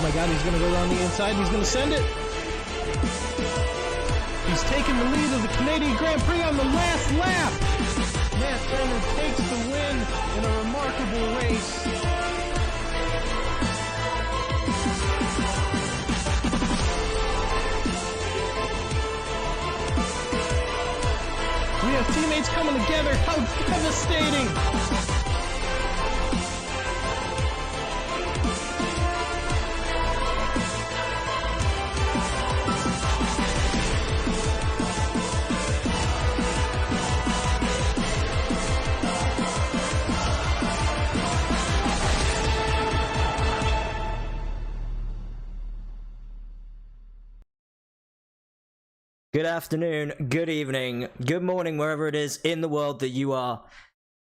my god, he's going to go around the inside and he's going to send it. He's taking the lead of the Canadian Grand Prix on the last lap. Matt Turner takes the win in a remarkable race. We have teammates coming together. How devastating! Good afternoon, good evening, good morning, wherever it is in the world that you are.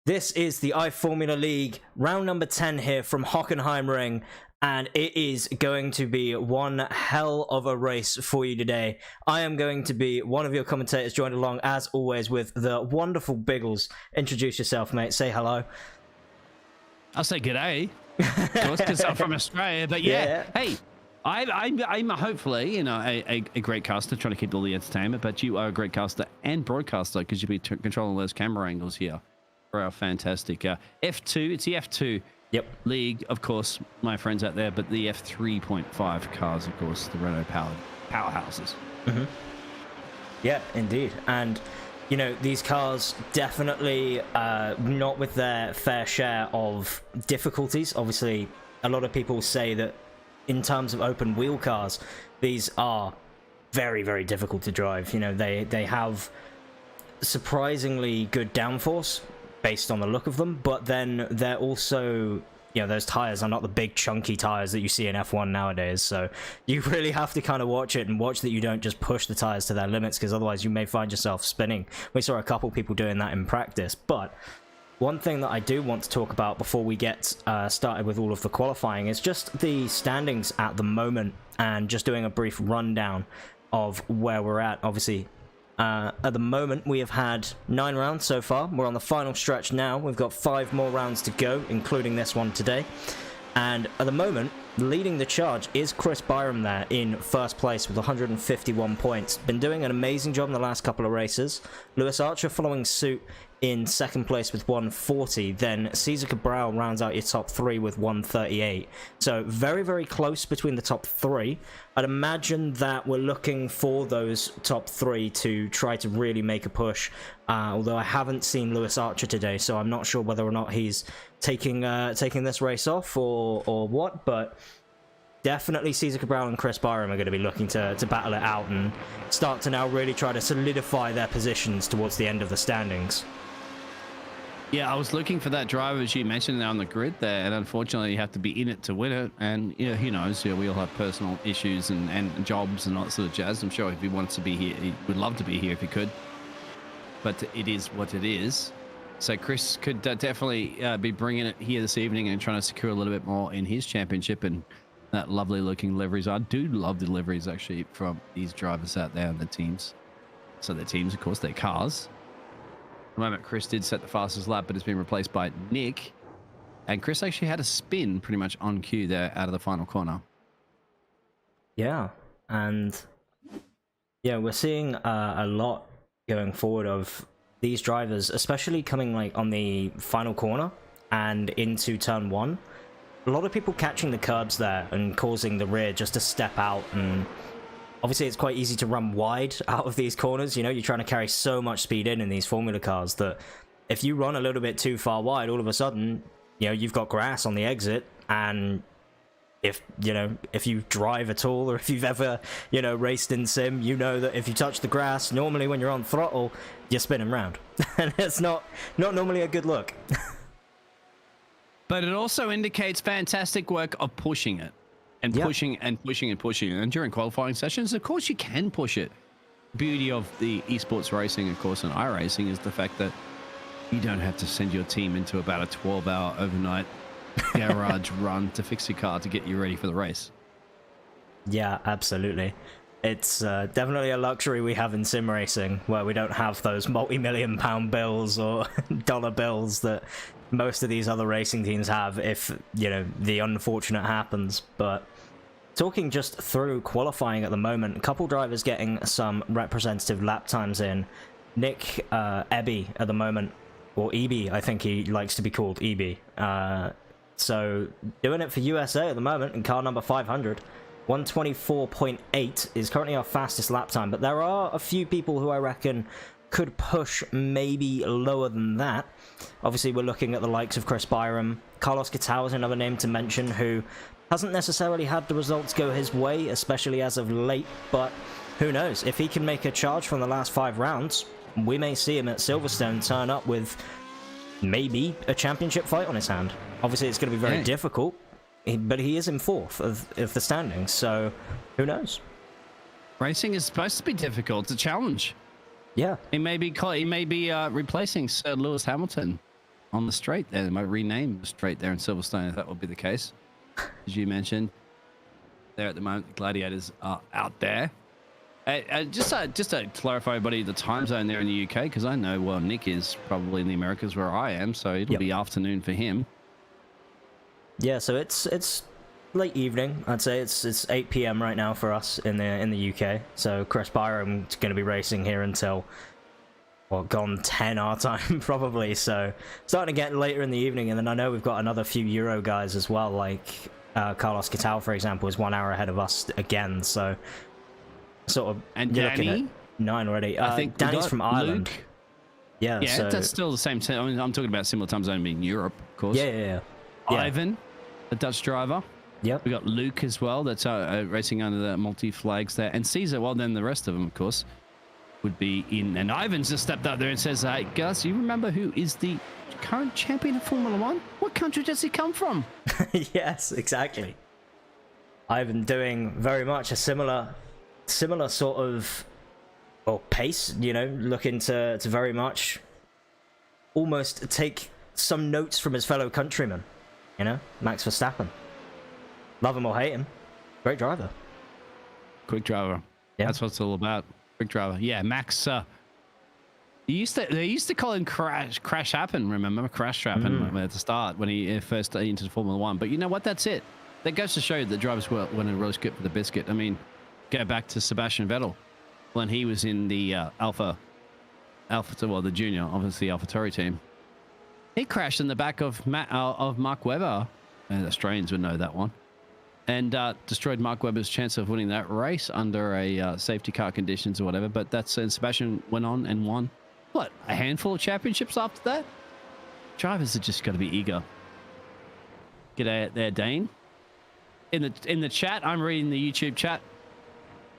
This is the iFormula League, round number 10 here from Hockenheimring, and it is going to be one hell of a race for you today. I am going to be one of your commentators, joined along, as always, with the wonderful Biggles. Introduce yourself, mate. Say hello. I'll say g'day, of course, because I'm from Australia, but yeah. Hey. I'm hopefully, you know, a great caster, trying to keep all the entertainment, but you are a great caster and broadcaster because you'll be controlling those camera angles here for our fantastic F2. It's the F2 league, of course, my friends out there, but the F3.5 cars, of course, the Renault powered powerhouses. Mm-hmm. Yeah, indeed. And, you know, these cars definitely not with their fair share of difficulties. Obviously, a lot of people say that in terms of open wheel cars, these are very, very difficult to drive. You know, they have surprisingly good downforce based on the look of them, but then they're also, you know, those tires are not the big chunky tires that you see in F1 nowadays. So you really have to kind of watch it and watch that you don't just push the tires to their limits, because otherwise you may find yourself spinning. We saw a couple people doing that in practice. But one thing that I do want to talk about before we get started with all of the qualifying is just the standings at the moment, and just doing a brief rundown of where we're at. Obviously, at the moment, we have had 9 rounds so far. We're on the final stretch now. We've got 5 more rounds to go, including this one today. And at the moment, leading the charge is Chris Byram there in first place with 151 points. Been doing an amazing job in the last couple of races. Lewis Archer following suit in second place with 140. Then Cesar Cabral rounds out your top 3 with 138. So very, very close between the top 3. I'd imagine that we're looking for those top 3 to try to really make a push. Although I haven't seen Lewis Archer today, so I'm not sure whether or not he's taking this race off or what. But definitely Cesar Cabral and Chris Byram are going to be looking to battle it out and start to now really try to solidify their positions towards the end of the standings. Yeah, I was looking for that driver, as you mentioned, on the grid there, and unfortunately you have to be in it to win it. And yeah, who knows? Yeah, we all have personal issues and jobs and all that sort of jazz. I'm sure if he wants to be here, he would love to be here if he could. But it is what it is. So Chris could definitely be bringing it here this evening and trying to secure a little bit more in his championship. And that lovely looking liveries. I do love the liveries actually from these drivers out there and the teams. So their teams, of course, their cars. At the moment, Chris did set the fastest lap, but it's been replaced by Nick. And Chris actually had a spin pretty much on cue there out of the final corner. Yeah, and yeah, we're seeing a lot going forward of these drivers, especially coming like on the final corner and into turn 1. A lot of people catching the curbs there and causing the rear just to step out, and obviously it's quite easy to run wide out of these corners. You know, you're trying to carry so much speed in these Formula cars that if you run a little bit too far wide, all of a sudden, you know, you've got grass on the exit. And if, you know, if you drive at all, or if you've ever, you know, raced in sim, you know that if you touch the grass, normally when you're on throttle, you're spinning round. And it's not normally a good look. But it also indicates fantastic work of pushing it. And pushing and pushing and pushing. And during qualifying sessions, of course, you can push it. Beauty of the esports racing, of course, and iRacing is the fact that you don't have to send your team into about a 12-hour overnight garage run to fix your car to get you ready for the race. Yeah, absolutely. It's definitely a luxury we have in sim racing, where we don't have those multi-million-pound bills or dollar bills that most of these other racing teams have if, you know, the unfortunate happens. But talking just through qualifying at the moment, a couple drivers getting some representative lap times in. Nick Ebby at the moment, or EB, I think he likes to be called EB. So doing it for USA at the moment in car number 500. 124.8 is currently our fastest lap time, but there are a few people who I reckon could push maybe lower than that. Obviously, we're looking at the likes of Chris Byram. Carlos Gatau is another name to mention who hasn't necessarily had the results go his way, especially as of late, but who knows? If he can make a charge from the last 5 rounds, we may see him at Silverstone turn up with maybe a championship fight on his hand. Obviously, it's going to be very difficult, but he is in 4th of the standings, so who knows? Racing is supposed to be difficult. It's a challenge. Yeah. He may be replacing Sir Lewis Hamilton on the straight there. They might rename the straight there in Silverstone if that would be the case. As you mentioned, there at the moment, the Gladiators are out there. Just to clarify, everybody, the time zone there in the UK, because I know, well, Nick is probably in the Americas where I am, so it'll be afternoon for him. Yeah, so it's late evening. I'd say it's 8 p.m. right now for us in the UK. So Chris Byram's going to be racing here until gone 10 our time probably. So starting to get later in the evening, and then I know we've got another few Euro guys as well, like Carlos Gatau, for example, is 1 hour ahead of us again. So sort of, and Danny, 9 already. I think Danny's from Ireland. Luke. Yeah, so that's still the same time. I mean, I'm talking about similar time zone being Europe, of course. Yeah. Ivan, the Dutch driver. Yep. We got Luke as well. That's racing under the multi flags there, and Caesar. Well, then the rest of them, of course, would be in. And Ivan's just stepped up there and says, "Hey, Gus, you remember who is the current champion of Formula One? What country does he come from?" Yes, exactly. Ivan doing very much a similar sort of pace. You know, looking to very much almost take some notes from his fellow countrymen. You know, Max Verstappen. Love him or hate him, great driver. Quick driver. Yeah, that's what it's all about. Quick driver. Yeah, Max. They used to call him Crash Happen. Remember Crash Happen at the start when he first entered Formula One. But you know what? That's it. That goes to show you that drivers were when a really good for the biscuit. I mean, go back to Sebastian Vettel when he was in the the junior, obviously AlphaTauri team. He crashed in the back of Mark Webber, and the Australians would know that one, and destroyed Mark Webber's chance of winning that race under a safety car conditions or whatever. But and Sebastian went on and won, what, a handful of championships after that? Drivers are just got to be eager. G'day there, Dane. In the chat, I'm reading the YouTube chat.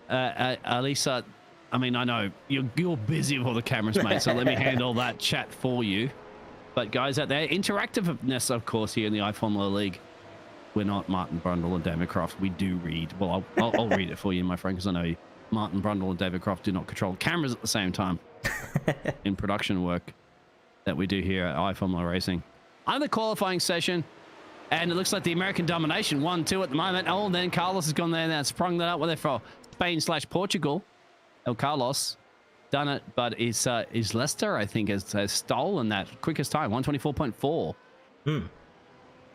Alisa, I mean, I know you're busy with all the cameras, mate, so let me handle that chat for you. But guys out there, interactiveness, of course, here in the iFormula League. We're not Martin Brundle and David Croft. We do read. Well, I'll read it for you, my friend, because I know Martin Brundle and David Croft do not control cameras at the same time in production work that we do here at iFormula Racing. On the qualifying session, and it looks like the American domination 1-2 at the moment. Oh, and then Carlos has gone there and sprung that up. Well, they're for Spain/Portugal. El Carlos done it, but is Leicester, I think, has stolen that quickest time, 124.4.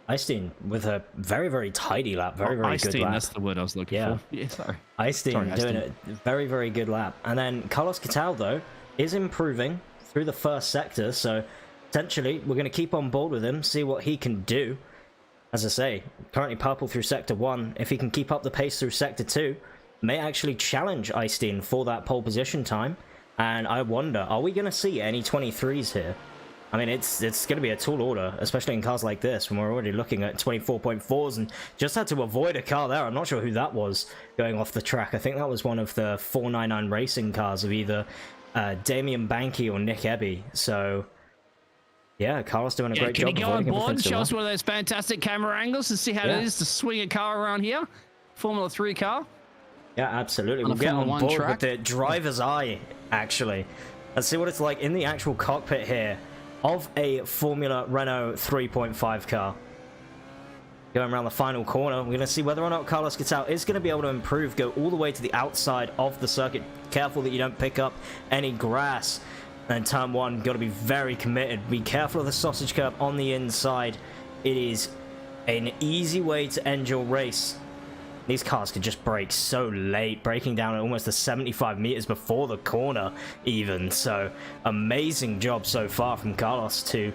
Eystein with a very, very tidy lap, very good lap. That's the word I was looking for. Yeah, sorry. Eystein doing a very, very good lap. And then Carlos Gatau, though, is improving through the first sector, so potentially we're going to keep on board with him, see what he can do. As I say, currently purple through Sector 1. If he can keep up the pace through Sector 2, may actually challenge Eystein for that pole position time. And I wonder, are we going to see any 23s here? I mean, it's going to be a tall order, especially in cars like this, when we're already looking at 24.4s and just had to avoid a car there. I'm not sure who that was going off the track. I think that was one of the 499 racing cars of either Damian Banky or Nick Ebby. So, yeah, Carlos doing a great job. Can you go on board, show us one of those fantastic camera angles and see how it is to swing a car around here? Formula 3 car? Yeah, absolutely. We'll get on board with the driver's eye, actually. Let's see what it's like in the actual cockpit here of a Formula Renault 3.5 car. Going around the final corner, we're going to see whether or not Carlos Gatau is going to be able to improve, go all the way to the outside of the circuit. Careful that you don't pick up any grass. And turn 1, got to be very committed. Be careful of the sausage curb on the inside. It is an easy way to end your race. These cars could just brake so late, braking down at almost the 75 meters before the corner even. So amazing job so far from Carlos to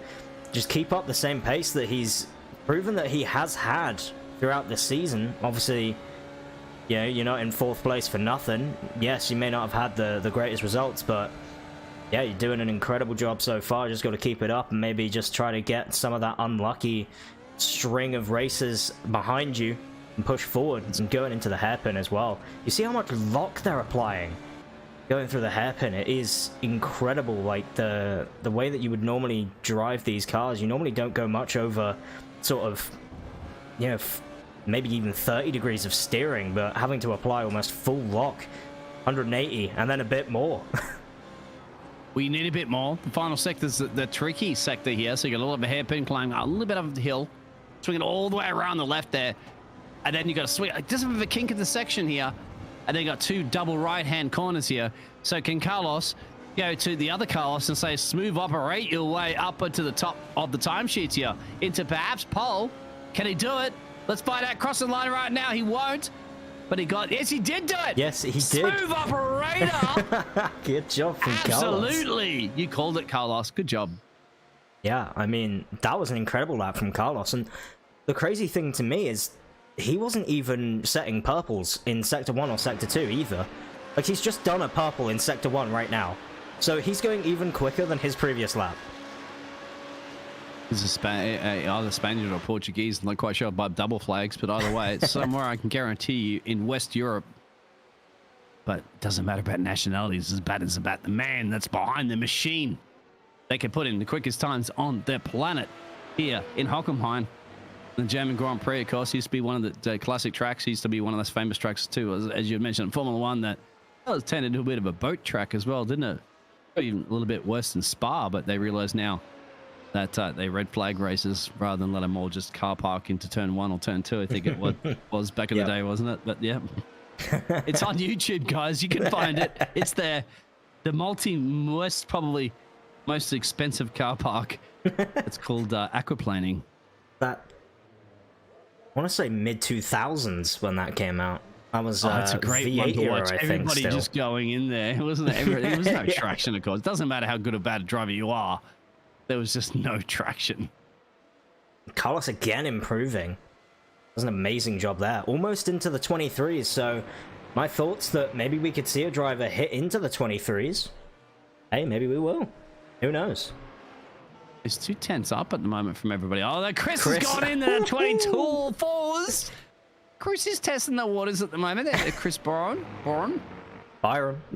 just keep up the same pace that he's proven that he has had throughout the season. Obviously, you know, you're not in 4th place for nothing. Yes, you may not have had the greatest results, but yeah, you're doing an incredible job so far. Just got to keep it up and maybe just try to get some of that unlucky string of races behind you and push forward and going into the hairpin as well. You see how much lock they're applying going through the hairpin. It is incredible. Like the way that you would normally drive these cars, you normally don't go much over sort of, you know, maybe even 30 degrees of steering, but having to apply almost full lock, 180 and then a bit more. We need a bit more. The final sector's the tricky sector here, so you got a little bit of a hairpin climbing a little bit up the hill, swinging all the way around the left there, and then you got to swing. It doesn't have a kink in the section here, and then you got 2 double right-hand corners here. So can Carlos go to the other Carlos and say, smooth operate your way up into the top of the timesheets here, into perhaps pole? Can he do it? Let's find out. Crossing the line right now. He won't. But he got... Yes, he did do it. Yes, he did. Smooth operator. Good job from Carlos. Absolutely. You called it, Carlos. Good job. Yeah, I mean, that was an incredible lap from Carlos. And the crazy thing to me is he wasn't even setting purples in Sector 1 or Sector 2 either. Like, he's just done a purple in Sector 1 right now. So he's going even quicker than his previous lap. He's either Spaniard or Portuguese. I'm not quite sure about double flags, but either way, it's somewhere I can guarantee you in West Europe. But it doesn't matter about nationalities. As bad as about the man that's behind the machine. They can put in the quickest times on their planet here in Hockenheim. The German Grand Prix, of course, used to be one of the classic tracks. Used to be one of those famous tracks too, as you mentioned, Formula One. That was turned into a bit of a boat track as well, didn't it? Even a little bit worse than Spa, but they realize now that they red flag races rather than let them all just car park into turn 1 or turn 2. I think it was back in the day, wasn't it? But yeah, it's on YouTube, guys. You can find it. It's there. The probably most expensive car park. It's called aquaplaning. That, I want to say mid 2000s when that came out. That was it's a great V8 one to era, watch. I think, Everybody still. just going in there. It wasn't. There was no traction, of course. It doesn't matter how good or bad a driver you are. There was just no traction. Carlos again improving. Does an amazing job there. Almost into the 23s, so my thoughts that maybe we could see a driver hit into the 23s. Hey, maybe we will. Who knows? It's 2 tenths up at the moment from everybody. Oh, that Chris has gone in there. 22 fours. Chris is testing the waters at the moment. Chris Byron. You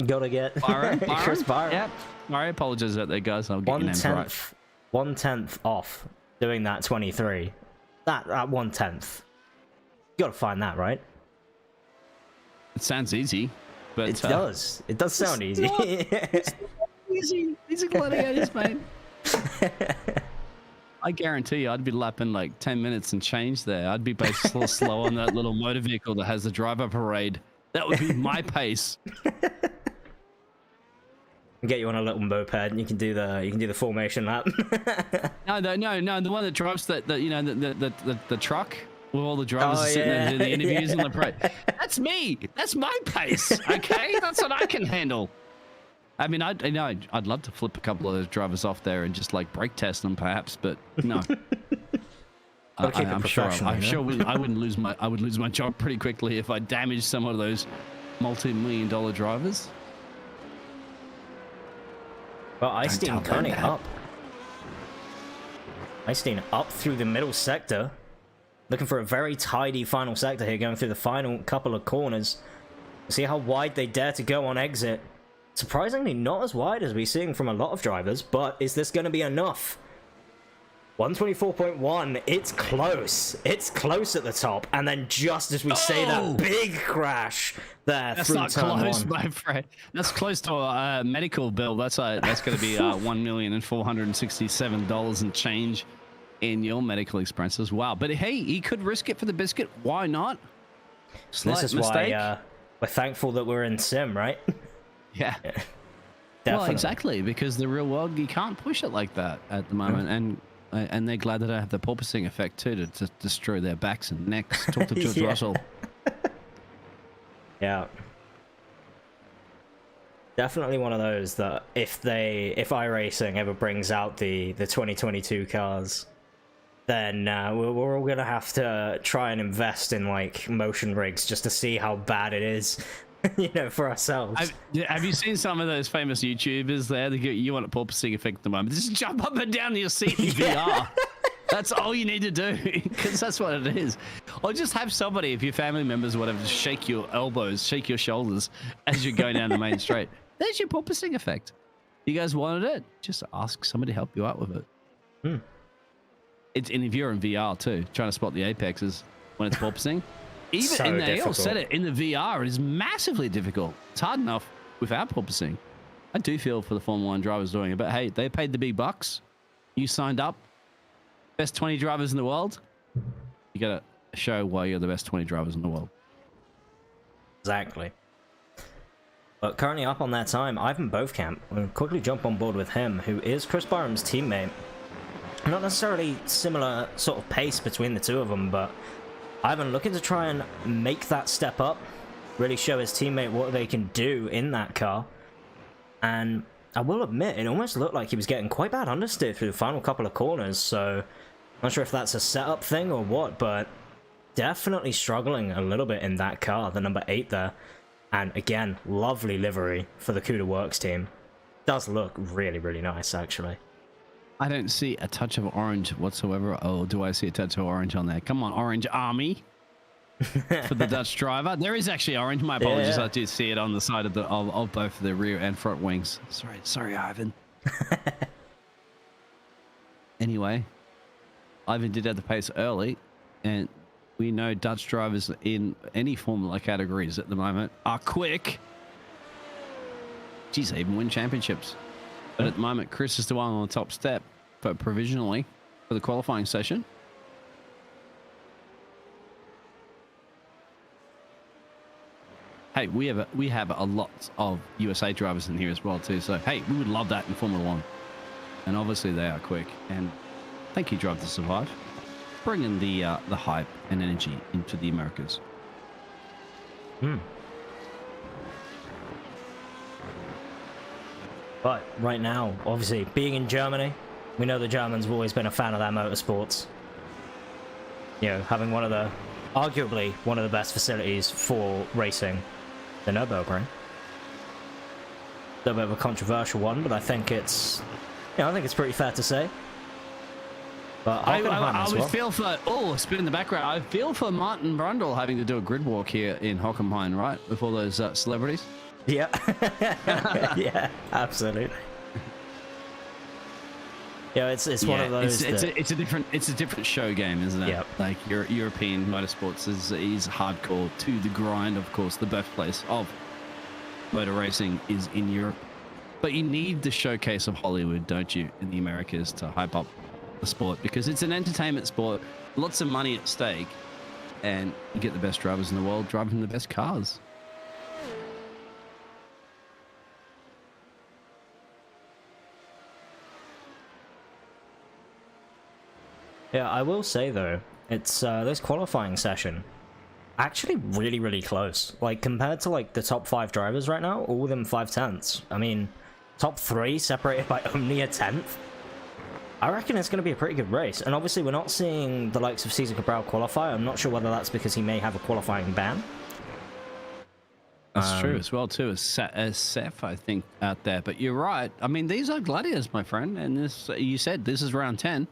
gotta get Byron. Chris Byron. Yep. I apologize out there, guys. I'll get your names right. 1/10 off doing that 23. That 1/10. You gotta find that, right? It sounds easy, but it does. It does sound easy. It's easy. These are gladiators, mate. I guarantee you, I'd be lapping like 10 minutes and change there. I'd be based a little slow on that little motor vehicle that has the driver parade. That would be my pace. Get you on a little moped and you can do the formation lap. No, the one that drives the truck where all the drivers are sitting there doing the interviews on the parade. That's me. That's my pace. Okay, that's what I can handle. I mean, I'd love to flip a couple of those drivers off there and just like brake test them, perhaps, but no. I'm sure I would lose my job pretty quickly if I damaged some of those multi-million-dollar drivers. Well, Einstein coming up. Einstein up through the middle sector, looking for a very tidy final sector here, going through the final couple of corners. See how wide they dare to go on exit. Surprisingly not as wide as we're seeing from a lot of drivers, but is this going to be enough? 124.1, it's close. It's close at the top, and then just as we say that big crash there. That's not close, my friend. That's close to a medical bill. That's going to be $1,467 and change in your medical expenses. Wow, but hey, he could risk it for the biscuit. Why not? This is why we're thankful that we're in sim, right? Yeah. Definitely. Well, exactly, because the real world, you can't push it like that at the moment, and they're glad that I have the porpoising effect too to destroy their backs and necks. Talk to George Russell. Yeah. Definitely one of those that if iRacing ever brings out the 2022 cars, then we're all gonna have to try and invest in like motion rigs just to see how bad it is, you know, for ourselves. Have you seen some of those famous YouTubers there? You want a porpoising effect at the moment? Just jump up and down your seat in VR. That's all you need to do, because that's what it is. Or just have somebody, if your family members or whatever, just shake your elbows, shake your shoulders as you're going down the main straight. There's your porpoising effect. You guys wanted it? Just ask somebody to help you out with it. Hmm. And if you're in VR too, trying to spot the apexes when it's porpoising, even So and they all difficult. said it in the VR, it is massively difficult. It's hard enough without porpoising. I do feel for the Formula 1 drivers doing it, but hey, they paid the big bucks. You signed up. Best 20 drivers in the world. You gotta show why you're the best 20 drivers in the world. Exactly. But currently up on their time, Ivan Bothkamp. We'll quickly jump on board with him, who is Chris Byram's teammate. Not necessarily similar sort of pace between the two of them, but Ivan looking to try and make that step up, really show his teammate what they can do in that car. And I will admit, it almost looked like he was getting quite bad understeer through the final couple of corners, so not sure if that's a setup thing or what, but definitely struggling a little bit in that car, the number 8 there. And again, lovely livery for the CUDA Works team. Does look really, really nice, actually. I don't see a touch of orange whatsoever. Oh, do I see a touch of orange on there? Come on, Orange Army. For the Dutch driver. There is actually orange. My apologies. Yeah. I did see it on the side of of both the rear and front wings. Sorry, Ivan. Anyway, Ivan did have the pace early, and we know Dutch drivers in any Formula categories at the moment are quick. Geez, they even win championships. But at the moment, Chris is the one on the top step for provisionally for the qualifying session. Hey, we have a lot of USA drivers in here as well too. So hey, we would love that in Formula 1. And obviously they are quick. And thank you, Drive to Survive, bringing the hype and energy into the Americas. But right now, obviously, being in Germany, we know the Germans have always been a fan of their motorsports. You know, having arguably one of the best facilities for racing, the Nürburgring. A little bit of a controversial one, but I think it's pretty fair to say. But I would feel for spin in the background. I feel for Martin Brundle having to do a grid walk here in Hockenheim, right, with all those celebrities. Yeah, yeah, absolutely. Yeah, it's one of those. It's a different show game, isn't it? Yep. Like European motorsports is hardcore to the grind. Of course, the birthplace of motor racing is in Europe, but you need the showcase of Hollywood, don't you, in the Americas to hype up the sport, because it's an entertainment sport, lots of money at stake, and you get the best drivers in the world driving the best cars. Yeah, I will say though, it's this qualifying session actually really, really close. Like compared to like the top 5 drivers right now, all of them 5/10ths. I mean, top 3 separated by only a 10th. I reckon it's going to be a pretty good race. And obviously we're not seeing the likes of Cesar Cabral qualify. I'm not sure whether that's because he may have a qualifying ban. That's true as well too, as Seth, I think, out there. But you're right. I mean, these are gladiators, my friend. And this, you said this is round 10.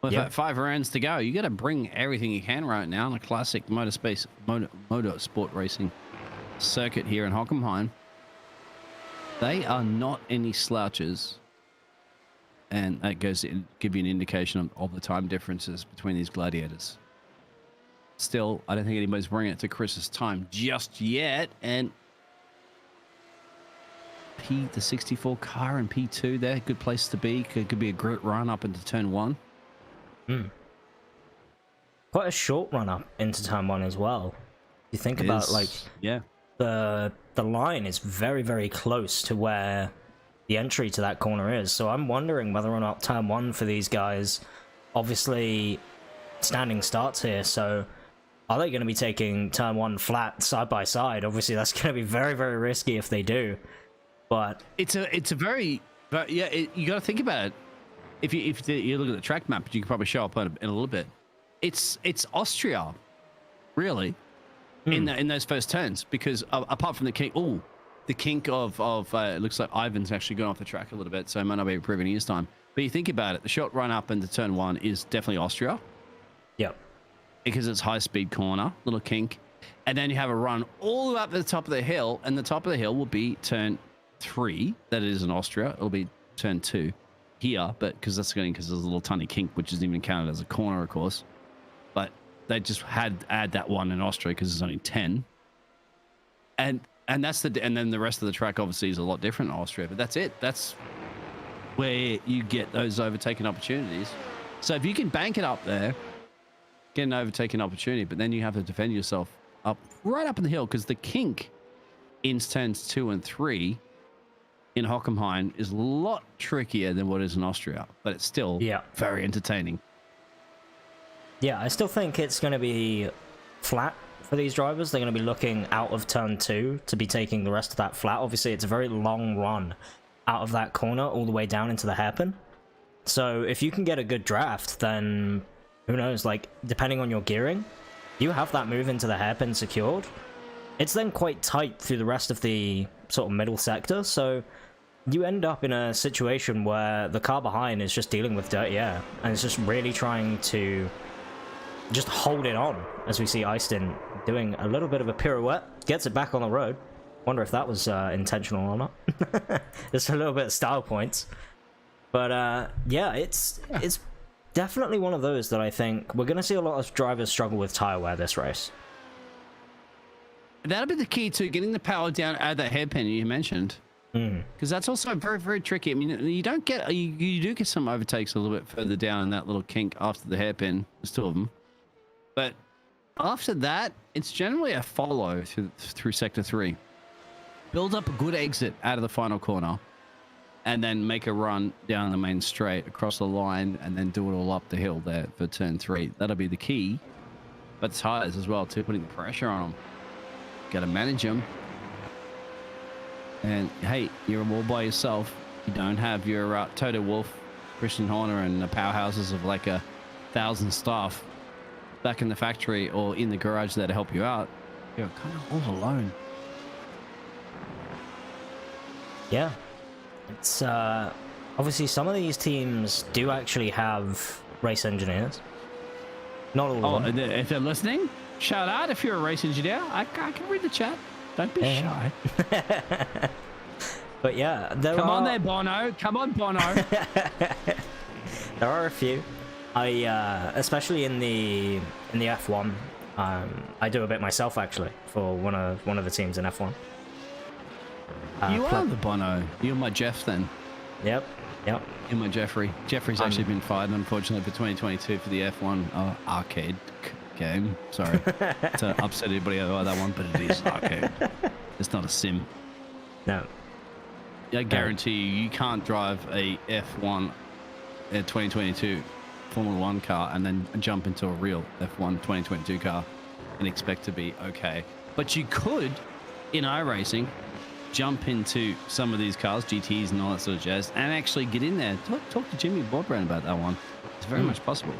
With Yep. 5 rounds to go, you got to bring everything you can right now in a classic motorsport racing circuit here in Hockenheim. They are not any slouches, and that goes to give you an indication of the time differences between these gladiators. Still, I don't think anybody's bringing it to Chris's time just yet, and the 64 car and P2 there, good place to be. Could be a great run up into turn 1. Quite a short run up into turn 1 as well. You think about like the line is very, very close to where the entry to that corner is. So I'm wondering whether or not turn 1 for these guys, obviously standing starts here, so are they going to be taking turn 1 flat side by side? Obviously, that's going to be very, very risky if they do. But it's a very yeah. You got to think about it. If you look at the track map, you can probably show up in a little bit. It's Austria, really, in those first turns, because apart from the kink, the kink of it looks like Ivan's actually gone off the track a little bit, so it might not be improving his time. But you think about it, the short run up into turn 1 is definitely Austria. Yep. Because it's high speed corner, little kink, and then you have a run all the way up to the top of the hill, and the top of the hill will be turn 3. That is in Austria. It'll be turn 2 here, but because there's a little tiny kink, which isn't even counted as a corner, of course. But they just add that one in Austria because it's only 10, and that's and then the rest of the track obviously is a lot different in Austria. But that's it. That's where you get those overtaking opportunities. So if you can bank it up there, get an overtaking opportunity, but then you have to defend yourself right up in the hill, because the kink in turns 2 and 3 in Hockenheim is a lot trickier than what is in Austria, but it's still very entertaining. Yeah, I still think it's going to be flat for these drivers. They're going to be looking out of turn 2 to be taking the rest of that flat. Obviously, it's a very long run out of that corner all the way down into the hairpin. So if you can get a good draft, then who knows, like, depending on your gearing, you have that move into the hairpin secured. It's then quite tight through the rest of the sort of middle sector, so you end up in a situation where the car behind is just dealing with dirty air, and it's just really trying to just hold it on, as we see Eistin doing a little bit of a pirouette, gets it back on the road. Wonder if that was intentional or not. Just a little bit of style points. But yeah, it's definitely one of those that I think we're going to see a lot of drivers struggle with tire wear this race. That'll be the key to getting the power down out of that hairpin you mentioned, because that's also very, very tricky. I mean, you don't get you do get some overtakes a little bit further down in that little kink after the hairpin. There's 2 of them, but after that, it's generally a follow through sector 3. Build up a good exit out of the final corner, and then make a run down the main straight across the line, and then do it all up the hill there for turn 3. That'll be the key. But tires as well too, putting the pressure on them. Got to manage them. And hey, you're all by yourself. You don't have your Toto Wolff, Christian Horner, and the powerhouses of like 1,000 staff back in the factory or in the garage there to help you out. You're kind of all alone. Yeah. It's obviously some of these teams do actually have race engineers. Not all of them. If they're listening, shout out if you're a race engineer. I can read the chat. Don't be shy. But yeah, come on there, Bono. Come on, Bono. There are a few. Especially in the F1. I do a bit myself actually for one of the teams in F1. You are the Bono. You're my Jeff then. Yep. You're my Jeffrey. Jeffrey's actually been fired, unfortunately, for 2022 for the F1 arcade game. Sorry to upset everybody about that one, but it is arcade. It's not a sim. No. I guarantee you can't drive a F1 2022 Formula 1 car and then jump into a real F1 2022 car and expect to be okay. But you could, in iRacing, jump into some of these cars, GTs and all that sort of jazz, and actually get in there. Talk to Jimmy Broadbent about that one. It's very much possible.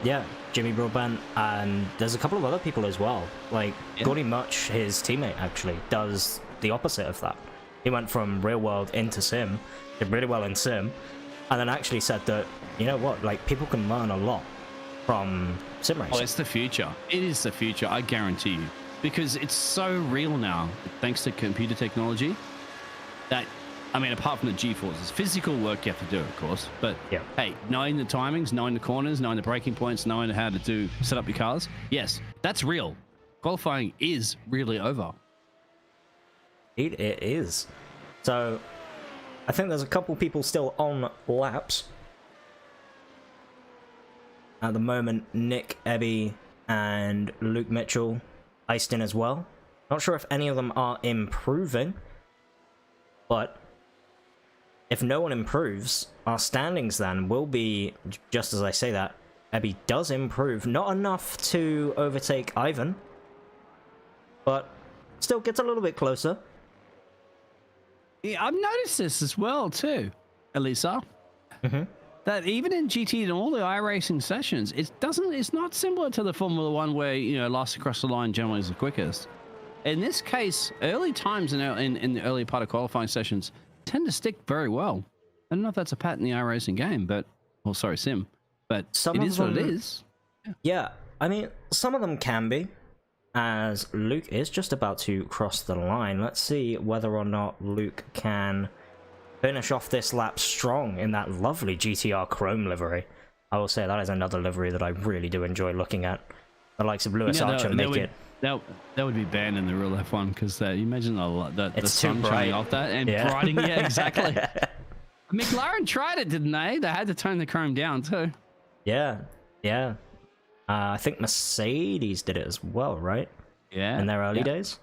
Yeah, Jimmy Broadbent, and there's a couple of other people as well. Like, Gordy Much, his teammate, actually, does the opposite of that. He went from real world into sim, did really well in sim, and then actually said that, you know what, like, people can learn a lot from sim racing. Oh, it's the future. It is the future, I guarantee you. Because it's so real now, thanks to computer technology, that, I mean, apart from the G-forces, physical work you have to do, of course, but hey, knowing the timings, knowing the corners, knowing the braking points, knowing how to set up your cars, yes, that's real. Qualifying is really over. It is. So, I think there's a couple people still on laps. At the moment, Nick, Ebby, and Luke Mitchell iced in as well. Not sure if any of them are improving, but if no one improves, our standings then will be, just as I say that, Ebby does improve, not enough to overtake Ivan, but still gets a little bit closer. Yeah, I've noticed this as well too, Elisa. That even in GT and all the iRacing sessions, it's not similar to the Formula One where, you know, last across the line generally is the quickest. In this case, early times in the early part of qualifying sessions tend to stick very well. I don't know if that's a pattern in the iRacing game, but sim, but it is what it is. Yeah, I mean, some of them can be, as Luke is just about to cross the line. Let's see whether or not Luke can finish off this lap strong in that lovely GTR chrome livery. I will say that is another livery that I really do enjoy looking at. The likes of Lewis Archer make it. That would be banned in the real F1 because you imagine the sun bright. shining off that and brighting. Yeah, exactly. McLaren tried it, didn't they? They had to tone the chrome down too. Yeah. I think Mercedes did it as well, right? Yeah. In their early days.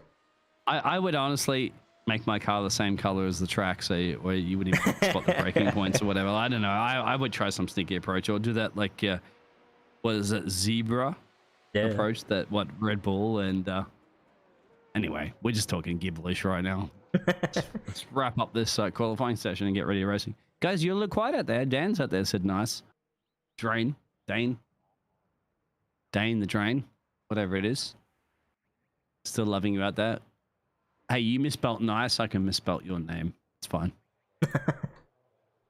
I would honestly make my car the same color as the track, so where you wouldn't even spot the braking points or whatever. I don't know. I would try some sneaky approach or do that like what is it, zebra approach that what Red Bull and anyway, we're just talking gibberish right now. Let's wrap up this qualifying session and get ready to racing. Guys, you look quiet out there. Dan's out there said nice. Dane the drain, whatever it is. Still loving you out there. Hey, you misspelt nice. I can misspelt your name. It's fine.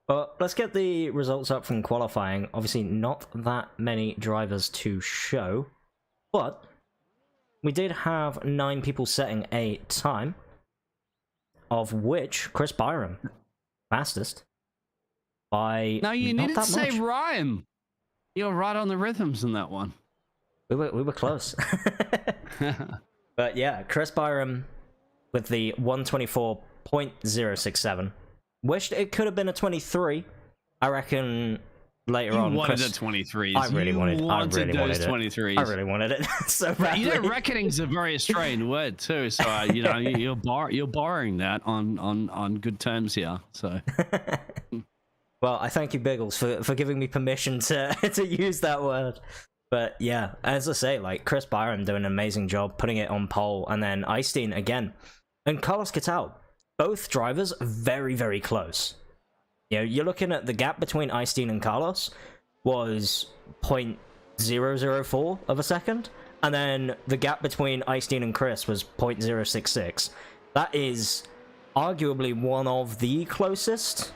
Well, let's get the results up from qualifying. Obviously, not that many drivers to show, but we did have 9 people setting a time, of which Chris Byram fastest by no, you not needed to that say much. rhyme. You're right on the rhythms in that one. We were close. But yeah, Chris Byram with the 124.067. Wished it could have been a 23. I reckon later on. You wanted Chris, a 23. I really wanted those it. 23s. I really wanted it so badly. You know, reckoning's a very Australian word too. So you know, you're borrowing that on good terms here. So. Well, I thank you, Biggles, for giving me permission to use that word. But yeah, as I say, like Chris Byram doing an amazing job putting it on pole, and then Eystein again, and Carlos Ghosn. Both drivers very, very close. You know, you're looking at the gap between Eystein and Carlos was 0.004 of a second, and then the gap between Eystein and Chris was 0.066. That is arguably one of the closest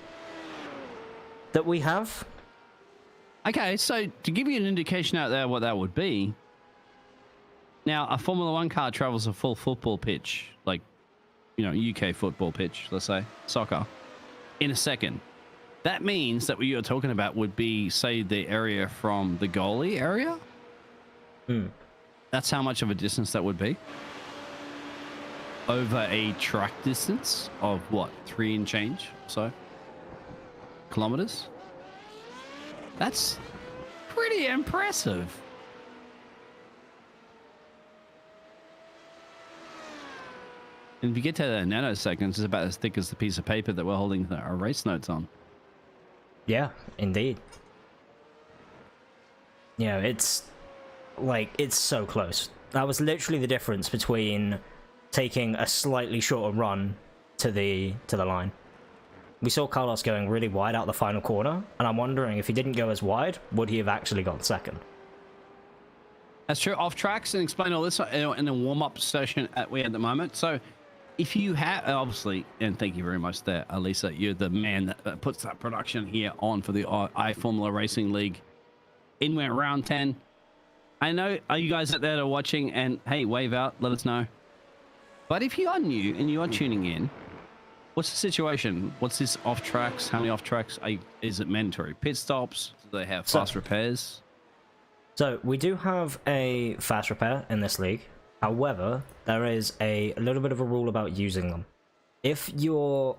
that we have. Okay, so to give you an indication out there what that would be, now a Formula One car travels a full football pitch, like, you know, UK football pitch, let's say, soccer, in a second. That means that what you're talking about would be, say, the area from the goalie area. That's how much of a distance that would be. Over a track distance of what, 3 and change, so kilometers. That's pretty impressive. And if you get to the nanoseconds, it's about as thick as the piece of paper that we're holding our race notes on. Yeah, indeed. You know, it's like, it's so close. That was literally the difference between taking a slightly shorter run to the line. We saw Carlos going really wide out the final corner, and I'm wondering if he didn't go as wide, would he have actually got second? That's true. Off tracks, and explain all this in a warm-up session we at the moment. So if you have, obviously, and thank you very much there, Elisa, you're the man that puts that production here on for the iFormula Racing League. In went round 10. I know you guys out there that are watching, and hey, wave out, let us know. But if you are new and you are tuning in, what's the situation? What's this off tracks? How many off tracks? Is it mandatory pit stops? Do they have fast repairs? So we do have a fast repair in this league. However, there is a little bit of a rule about using them. If you're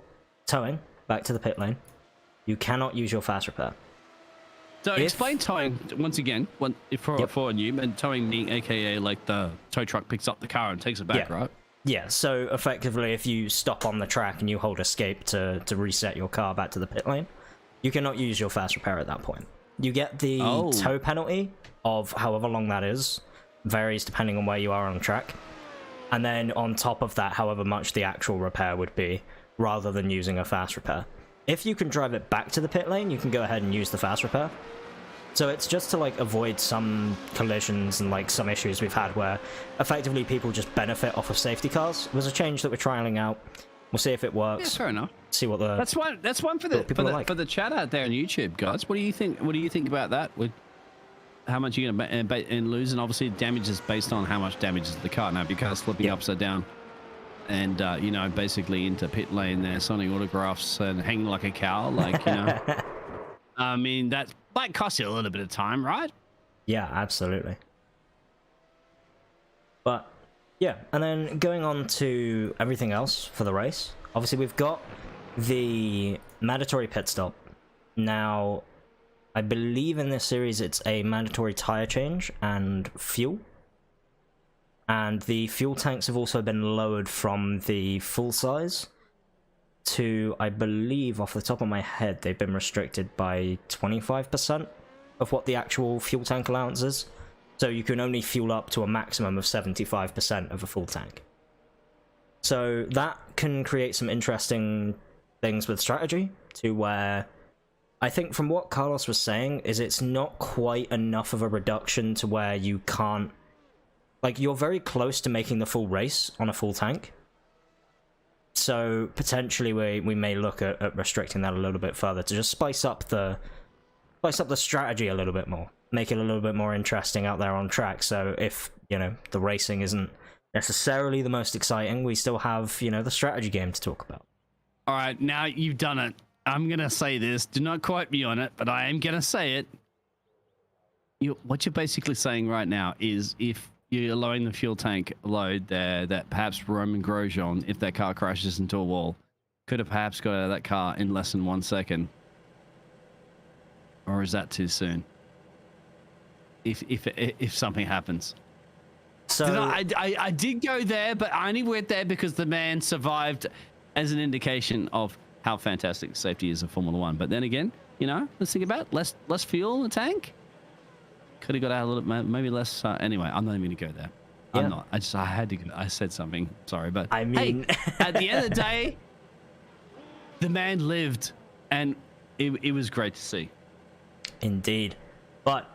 towing back to the pit lane, you cannot use your fast repair. So explain towing once again, for a new, and towing being aka like the tow truck picks up the car and takes it back, right? Yeah, so effectively if you stop on the track and you hold escape to reset your car back to the pit lane, you cannot use your fast repair at that point. You get the tow penalty of however long that is, varies depending on where you are on track. And then on top of that, however much the actual repair would be, rather than using a fast repair. If you can drive it back to the pit lane, you can go ahead and use the fast repair. So it's just to like avoid some collisions and like some issues we've had where effectively people just benefit off of safety cars. It was a change that we're trialing out. We'll see if it works. Yeah, fair enough. See what the that's one for the chat out there on YouTube, guys. What do you think? What do you think about that? With how much you're going to lose, and obviously damage is based on how much damage is the car. Now, if your car's flipping upside down, and you know, basically into pit lane there, signing autographs and hanging like a cow, like you know, I mean that might cost you a little bit of time, right? Yeah, absolutely. But yeah, and then going on to everything else for the race. Obviously, we've got the mandatory pit stop. Now, I believe in this series it's a mandatory tire change and fuel. And the fuel tanks have also been lowered from the full size to, I believe, off the top of my head, they've been restricted by 25% of what the actual fuel tank allowance is. So you can only fuel up to a maximum of 75% of a full tank. So that can create some interesting things with strategy, to where I think from what Carlos was saying is it's not quite enough of a reduction to where you can't, like, you're very close to making the full race on a full tank. So potentially we may look at restricting that a little bit further to just spice up the strategy a little bit more, make it a little bit more interesting out there on track. So if, you know, the racing isn't necessarily the most exciting, we still have, you know, the strategy game to talk about. All right, now you've done it. I'm gonna say this. Do not quote me on it, but I am gonna say it. What you're basically saying right now is if you're lowering the fuel tank load there, that perhaps Roman Grosjean, if that car crashes into a wall, could have perhaps got out of that car in less than 1 second. Or is that too soon? If something happens. So I did go there, but I only went there because the man survived, as an indication of how fantastic safety is in Formula One. But then again, you know, let's think about it. Less fuel in the tank. Could have got out a little, maybe less. Anyway, I'm not even going to go there. Yeah. I'm not. I had to. I said something. Sorry, but I mean, hey, at the end of the day, the man lived, and it was great to see. Indeed. But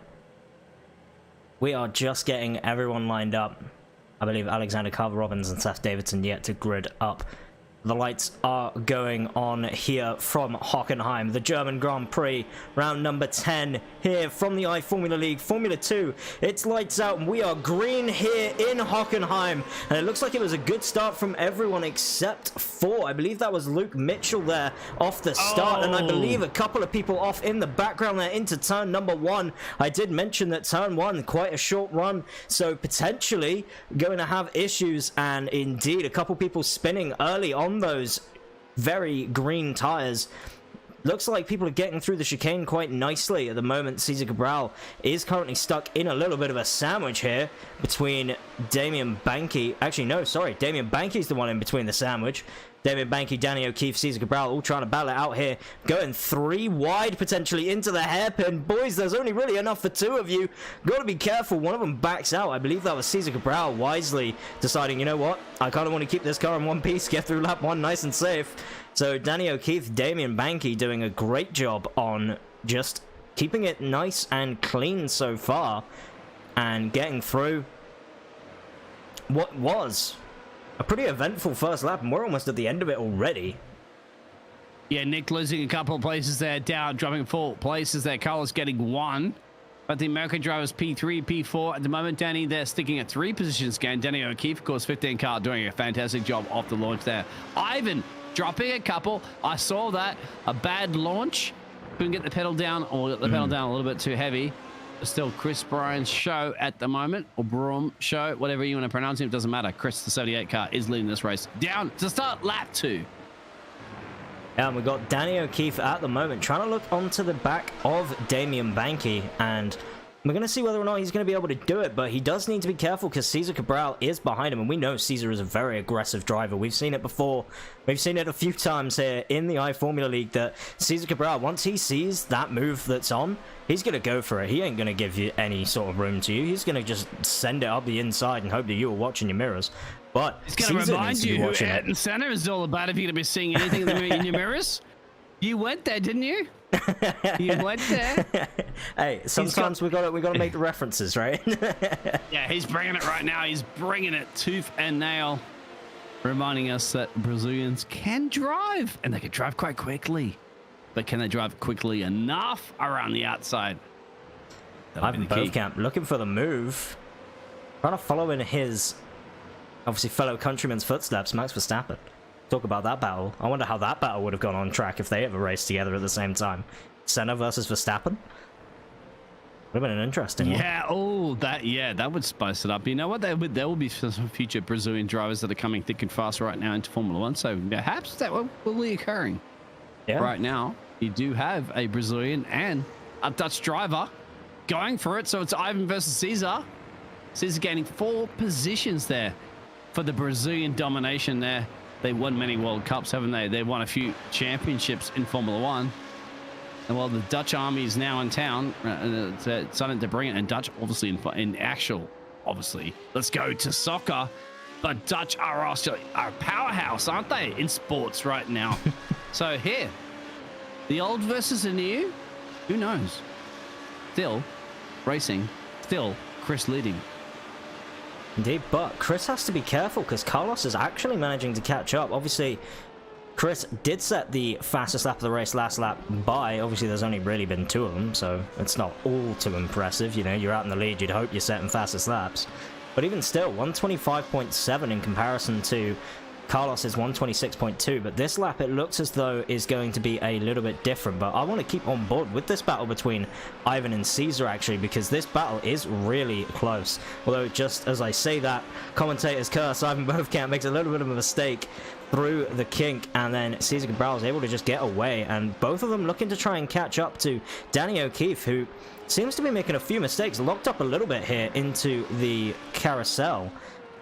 we are just getting everyone lined up. I believe Alexander Carver-Robbins and Seth Davidson yet to grid up. The lights are going on here from Hockenheim, the German Grand Prix, round number 10 here from the iFormula League, Formula 2. It's lights out and we are green here in Hockenheim. And it looks like it was a good start from everyone except for, I believe that was Luke Mitchell there off the start. And I believe a couple of people off in the background there into turn number 1. I did mention that turn 1, quite a short run, so potentially going to have issues. And indeed, a couple people spinning early on those very green tires. Looks like people are getting through the chicane quite nicely at the moment. Cesar Cabral is currently stuck in a little bit of a sandwich here between Damian Banky. Actually, no, sorry. Damian Banky's the one in between the sandwich. Damian Banky, Danny O'Keefe, Cesar Cabral all trying to battle it out here. Going 3 wide potentially into the hairpin. Boys, there's only really enough for 2 of you. Got to be careful. One of them backs out. I believe that was Cesar Cabral wisely deciding, you know what? I kind of want to keep this car in one piece. Get through lap 1 nice and safe. So Danny O'Keefe, Damian Banky doing a great job on just keeping it nice and clean so far. And getting through what was a pretty eventful first lap, and we're almost at the end of it already. Yeah, Nick losing a couple of places there, down, dropping 4 places there. Carlos getting 1. But the American drivers P3, P4 at the moment. Danny, they're sticking at 3 positions again. Danny O'Keefe, of course, 15 car, doing a fantastic job off the launch there. Ivan dropping a couple. I saw that. A bad launch. Couldn't get the pedal down, or got the pedal down a little bit too heavy. Still Chris Bryan's show at the moment, or Broom show, whatever you want to pronounce it, doesn't matter. Chris, the 78 car, is leading this race down to start lap 2. Yeah, and we've got Danny O'Keefe at the moment trying to look onto the back of Damian Banky, and We're going to see whether or not he's going to be able to do it, but he does need to be careful because Cesar Cabral is behind him, and we know Cesar is a very aggressive driver. We've seen it before. We've seen it a few times here in the iFormula League that Cesar Cabral, once he sees that move that's on, he's going to go for it. He ain't going to give you any sort of room to you. He's going to just send it up the inside and hope that you are watching your mirrors. But it's going to remind you who Ayrton Senna is all about if you're going to be seeing anything in your mirrors. You went there, didn't you? You went there. Hey, sometimes we got to make the references, right? Yeah, he's bringing it right now. He's bringing it tooth and nail, reminding us that Brazilians can drive, and they can drive quite quickly. But can they drive quickly enough around the outside? I'm both camp looking for the move, trying to follow in his obviously fellow countryman's footsteps, Max Verstappen. Talk about that battle. I wonder how that battle would have gone on track if they ever raced together at the same time. Senna versus Verstappen? Would have been an interesting one. Yeah, oh, that would spice it up. You know what? There will be some future Brazilian drivers that are coming thick and fast right now into Formula One, so perhaps that will be occurring. Yeah. Right now, you do have a Brazilian and a Dutch driver going for it, so it's Ivan versus Cesar. Cesar gaining 4 positions there for the Brazilian domination there. They won many World Cups, haven't they? They won a few championships in Formula One. And while the Dutch army is now in town, starting to bring it, and Dutch obviously in actual, obviously, let's go to soccer. But Dutch are also a powerhouse, aren't they, in sports right now? So here, the old versus the new, who knows? Still racing, still Chris leading. Indeed, but Chris has to be careful because Carlos is actually managing to catch up. Obviously, Chris did set the fastest lap of the race last lap by, obviously there's only really been 2 of them, so it's not all too impressive. You know, you're out in the lead, you'd hope you're setting fastest laps. But even still, 125.7 in comparison to Carlos is 126.2, but this lap it looks as though is going to be a little bit different. But I want to keep on board with this battle between Ivan and Cesar actually, because this battle is really close. Although just as I say that, commentator's curse, Ivan Bovkamp makes a little bit of a mistake through the kink, and then Cesar Cabral is able to just get away, and both of them looking to try and catch up to Danny O'Keefe, who seems to be making a few mistakes, locked up a little bit here into the carousel.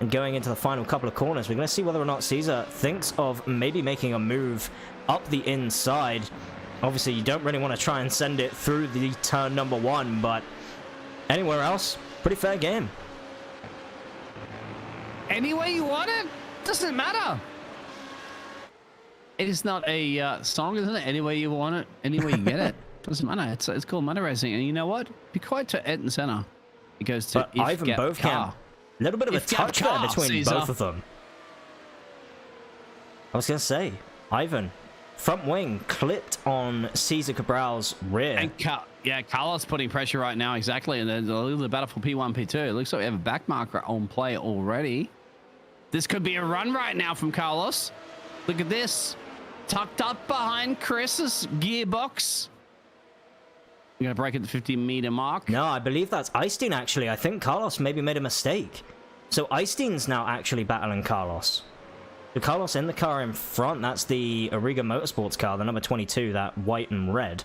And going into the final couple of corners, we're going to see whether or not Cesar thinks of maybe making a move up the inside. Obviously, you don't really want to try and send it through the turn number 1, but anywhere else, pretty fair game. Any way you want it, doesn't matter. It is not a song, isn't it? Any way you want it, any way you get it. Doesn't matter. It's called motor racing. And you know what? Be quiet to Ayrton Senna. It goes to but Ivan Bovkamp. A little bit of a touch there between Cesar. Both of them. I was going to say, Ivan, front wing clipped on Cesar Cabral's rear. And yeah, Carlos putting pressure right now, exactly. And there's a little bit of battle for P1, P2. It looks like we have a back marker on play already. This could be a run right now from Carlos. Look at this. Tucked up behind Chris's gearbox. We're going to break at the 50-meter mark. No, I believe that's Eystein, actually. I think Carlos maybe made a mistake. So Eystein's now actually battling Carlos. So Carlos in the car in front. That's the Arriga Motorsports car, the number 22, that white and red.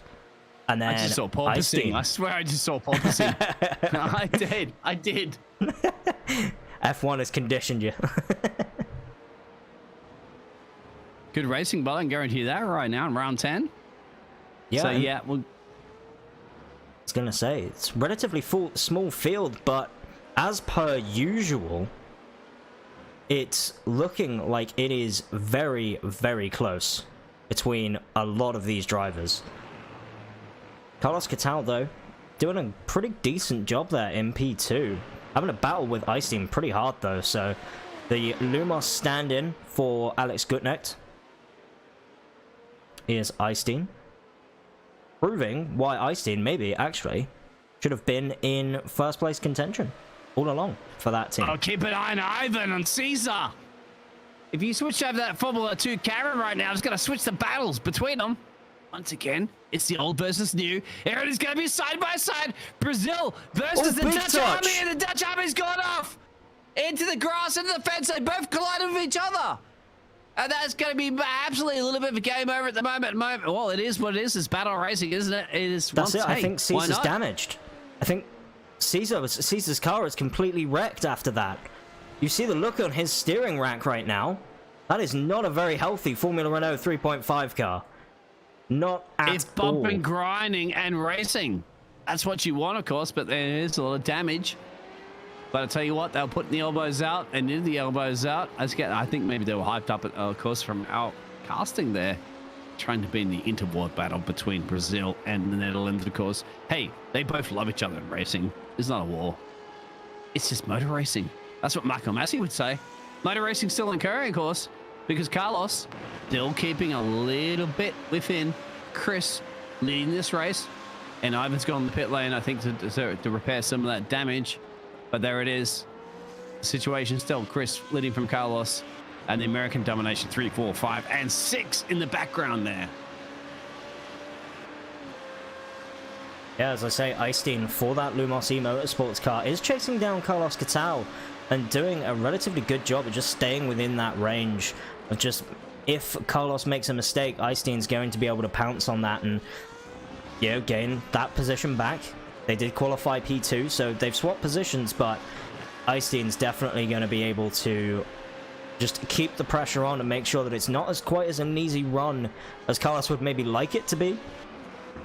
And then I just saw porpoising. I swear I just saw porpoising. I did. F1 has conditioned you. Good racing, but I can guarantee that right now in round 10. Yeah. So, yeah, well... I was going to say, it's relatively small field, but as per usual, it's looking like it is very, very close between a lot of these drivers. Carlos Cataldo doing a pretty decent job there in P2. Having a battle with Eystein pretty hard though, so the Lumos stand-in for Alex Gutnecht is Eystein. Proving why Eystein maybe actually should have been in first place contention all along for that team. I'll keep an eye on Ivan and Cesar. If you switch over that Formula 2 camera right now, it's going to switch the battles between them. Once again, it's the old versus new. Here it is going to be side by side. Brazil versus the Dutch army, and the Dutch army's gone off into the grass, into the fence. They both collided with each other. And that's going to be absolutely a little bit of a game over at the moment. Well, it is what it is. It's battle racing, isn't it? It is. That's it. I think Caesar's damaged. I think Caesar's car is completely wrecked after that. You see the look on his steering rack right now. That is not a very healthy Formula Renault 3.5 car. Not at all. It's bumping, grinding, and racing. That's what you want, of course, but there is a lot of damage. But I tell you what, they were putting the elbows out and near the elbows out. I think maybe they were hyped up, of course, from our casting there, trying to be in the interwar battle between Brazil and the Netherlands, of course. Hey, they both love each other in racing. It's not a war. It's just motor racing. That's what Michael Massey would say. Motor racing still occurring, of course, because Carlos still keeping a little bit within Chris leading this race. And Ivan's gone in the pit lane, I think, to repair some of that damage. But there it is. The situation still Chris leading from Carlos. And the American domination 3, 4, 5, and 6 in the background there. Yeah, as I say, Eystein for that Lumos E Motorsports car is chasing down Carlos Ghosn and doing a relatively good job of just staying within that range. Of just, if Carlos makes a mistake, Eystein's going to be able to pounce on that and, you know, gain that position back. They did qualify P2, so they've swapped positions, but Eystein's definitely going to be able to just keep the pressure on and make sure that it's not as quite as an easy run as Carlos would maybe like it to be.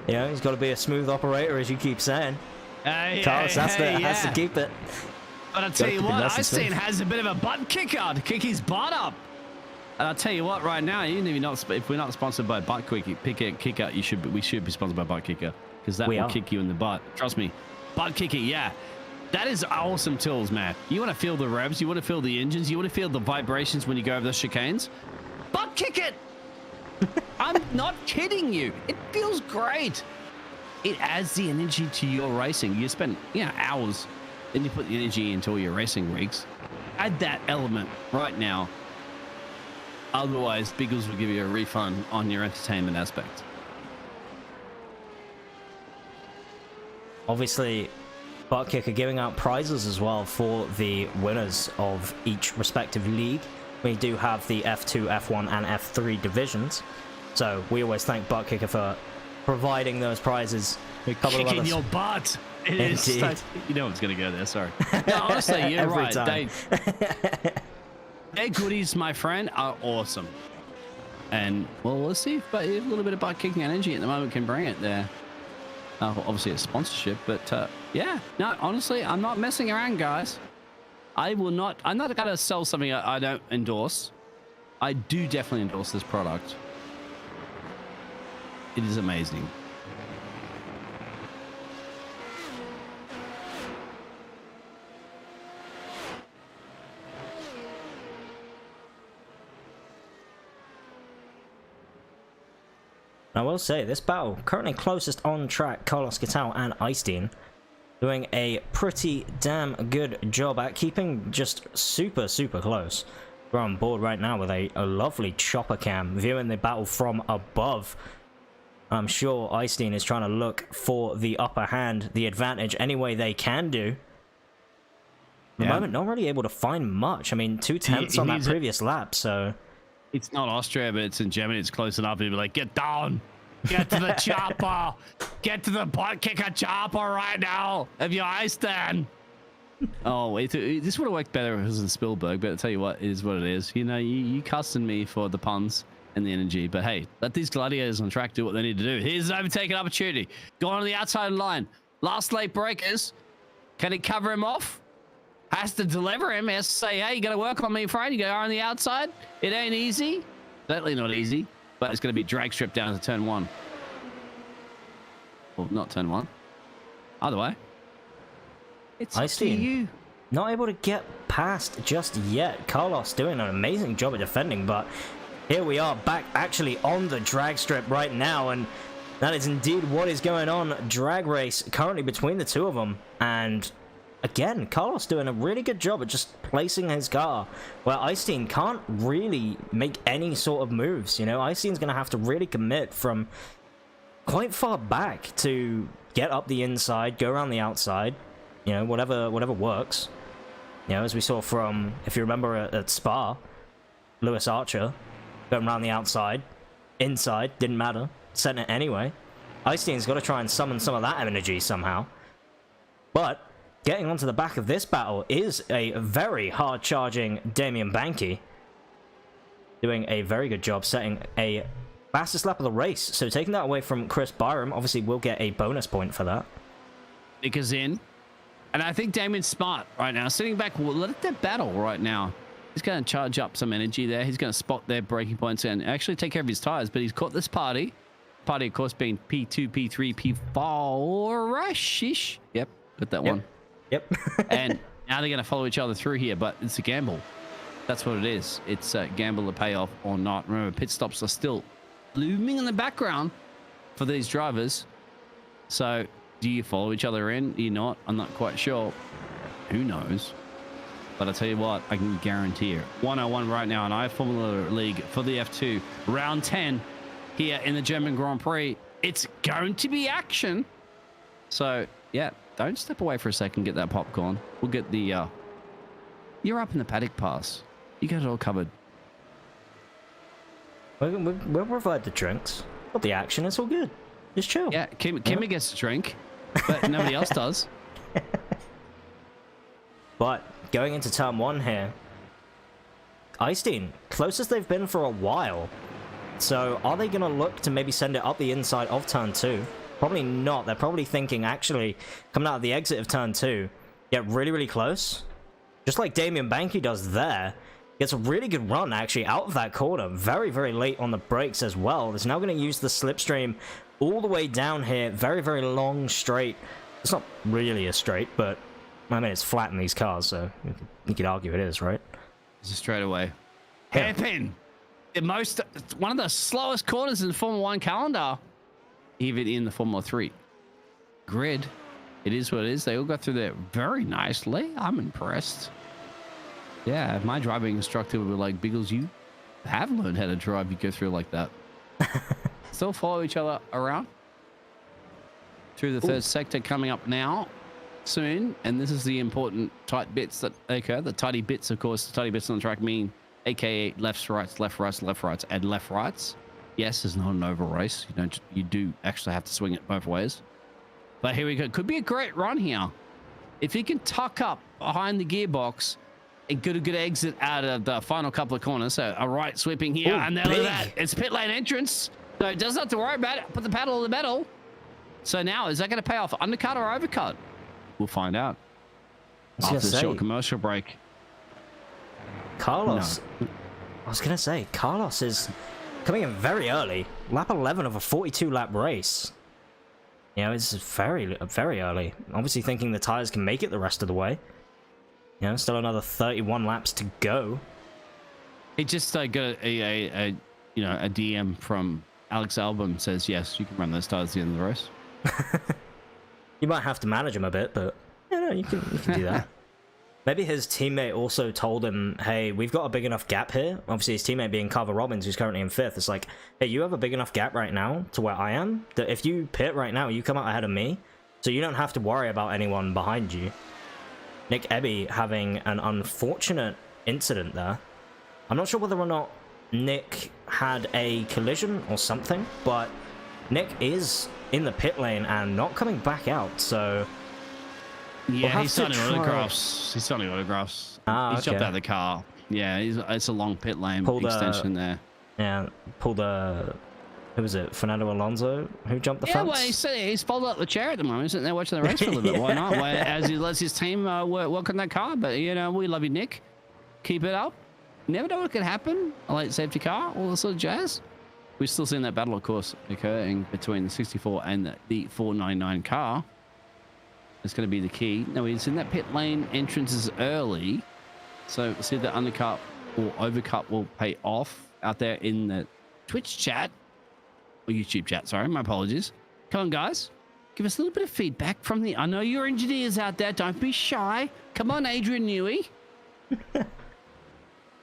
You know, he's got to be a smooth operator, as you keep saying. Carlos has to keep it. But I'll tell you what, Eystein has a bit of a butt kicker to kick his butt up. And I'll tell you what, right now, even if we're not sponsored by Butt Kicker, we should be sponsored by Butt Kicker, because that will kick you in the butt. Trust me. Butt Kicker, yeah. That is awesome tools, man. You want to feel the revs, you want to feel the engines, you want to feel the vibrations when you go over the chicanes. Butt kick it! I'm not kidding you. It feels great. It adds the energy to your racing. You spend, hours, then you put the energy into all your racing rigs. Add that element right now. Otherwise, Biggles will give you a refund on your entertainment aspect. Obviously, Butt Kicker giving out prizes as well for the winners of each respective league. We do have the F2, F1, and F3 divisions. So we always thank Butt Kicker for providing those prizes. Kicking your butt. It is such, you know it's going to go there, sorry. No, honestly, you're right. Their goodies, my friend, are awesome. And, well, let's see if a little bit of butt kicking energy at the moment can bring it there. Obviously, it's sponsorship, but yeah. No, honestly, I'm not messing around, guys. I'm not going to sell something I don't endorse. I do definitely endorse this product. It is amazing. I will say, this battle, currently closest on track, Carlos Ghosn and Eystein, doing a pretty damn good job at keeping just super, super close. We're on board right now with a lovely chopper cam, viewing the battle from above. I'm sure Eystein is trying to look for the upper hand, the advantage, any way they can do. At the moment, not really able to find much. I mean, 2/10 on that previous lap, so... It's not Austria, but it's in Germany. It's close enough. He'd be like, get down. Get to the chopper. Get to the butt kicker chopper right now. Have your eyes down. Oh, this would have worked better if it was in Spielberg, but I'll tell you what, it is what it is. You know, you cussing me for the puns and the energy, but hey, let these gladiators on track do what they need to do. Here's an overtaken opportunity. Going on the outside line. Last late breakers. Can it cover him off? Has to deliver him, has to say, hey, you got to work on me, friend. You got to on the outside. It ain't easy. Certainly not easy, but it's going to be drag strip down to turn 1. Well, not turn 1. Either way. It's up to you. Not able to get past just yet. Carlos doing an amazing job of defending, but here we are back actually on the drag strip right now, and that is indeed what is going on. Drag race currently between the two of them, and again, Carlos doing a really good job at just placing his car where Eystein can't really make any sort of moves. You know, Eystein's going to have to really commit from quite far back to get up the inside, go around the outside, you know, whatever works. You know, as we saw from, if you remember at Spa, Lewis Archer going around the outside, inside, didn't matter, setting it anyway. Eystein's got to try and summon some of that energy somehow. But getting onto the back of this battle is a very hard charging Damian Banky. Doing a very good job setting a fastest lap of the race. So taking that away from Chris Byram, obviously we'll get a bonus point for that. Nick is in. And I think Damian's smart right now. Sitting back, well, let that battle right now. He's going to charge up some energy there. He's going to spot their braking points and actually take care of his tires. But he's caught this party. Party, of course, being P2, P3, P4-ish. Yep, got that one. Yep. And now they're going to follow each other through here, but it's a gamble. That's what it is. It's a gamble to pay off or not. Remember, pit stops are still looming in the background for these drivers. So do you follow each other in? Do you not? I'm not quite sure. Who knows? But I'll tell you what, I can guarantee it. 101 right now in iFormula League for the F2. Round 10 here in the German Grand Prix. It's going to be action. So, yeah, don't step away for a second. Get that popcorn. We'll get the... You're up in the paddock pass. You got it all covered. We'll provide the drinks. Got the action. It's all good. Just chill. Yeah, Kimmy gets a drink, but nobody else does. But going into turn 1 here, Eystein, closest they've been for a while. So are they going to look to maybe send it up the inside of turn 2? Probably not. They're probably thinking, actually, coming out of the exit of turn 2, get really, really close. Just like Damian Banky does there. Gets a really good run, actually, out of that corner. Very, very late on the brakes as well. Is now going to use the slipstream all the way down here. Very, very long straight. It's not really a straight, but... I mean, it's flat in these cars, so you could argue it is, right? It's a straightaway. Hairpin! One of the slowest corners in the Formula 1 calendar. Even in the Formula 3 grid. It is what it is. They all got through there very nicely. I'm impressed. Yeah, if my driving instructor would be like, Biggles, you have learned how to drive. You go through like that. Still follow each other around. Through the third sector coming up now. Soon, and this is the important tight bits that occur. The tidy bits, of course, the tidy bits on the track mean, aka lefts, rights, left, rights, left, rights, and left, rights. Yes, it's not an oval race. You do actually have to swing it both ways. But here we go. Could be a great run here. If he can tuck up behind the gearbox and get a good exit out of the final couple of corners. So a right sweeping here, and there, look at that. It's pit lane entrance. So it doesn't have to worry about it. Put the pedal to the metal. So now, is that going to pay off? Undercut or overcut? We'll find out after the short commercial break. Carlos. No. I was going to say, Carlos is coming in very early. Lap 11 of a 42-lap race. You know, it's very, very early. Obviously thinking the tires can make it the rest of the way. You know, still another 31 laps to go. He just got a DM from Alex Albon says, yes, you can run those tires at the end of the race. You might have to manage him a bit, but you can do that. Maybe his teammate also told him, hey, we've got a big enough gap here. Obviously, his teammate being Carver Robbins, who's currently in 5th. It's like, hey, you have a big enough gap right now to where I am, that if you pit right now, you come out ahead of me, so you don't have to worry about anyone behind you. Nick Ebby having an unfortunate incident there. I'm not sure whether or not Nick had a collision or something, but Nick is in the pit lane and not coming back out, so... Yeah, he's signing autographs. He's signing autographs. He's jumped out of the car. Yeah, it's a long pit lane extension there. Yeah, pulled a... Who was it? Fernando Alonso who jumped the fence? Yeah, well, he's folded up the chair at the moment, sitting there watching the race for a little bit. Why not? As he lets his team work on that car. But, we love you, Nick. Keep it up. Never know what could happen. A late safety car, all this sort of jazz. We're still seeing that battle, of course, occurring between the 64 and the 499 car. It's going to be the key. Now, he's in that pit lane entrances early. So, see if the undercut or overcut will pay off out there in the Twitch chat. Or YouTube chat, sorry. My apologies. Come on, guys. Give us a little bit of feedback from the... I know you're engineers out there. Don't be shy. Come on, Adrian Newey.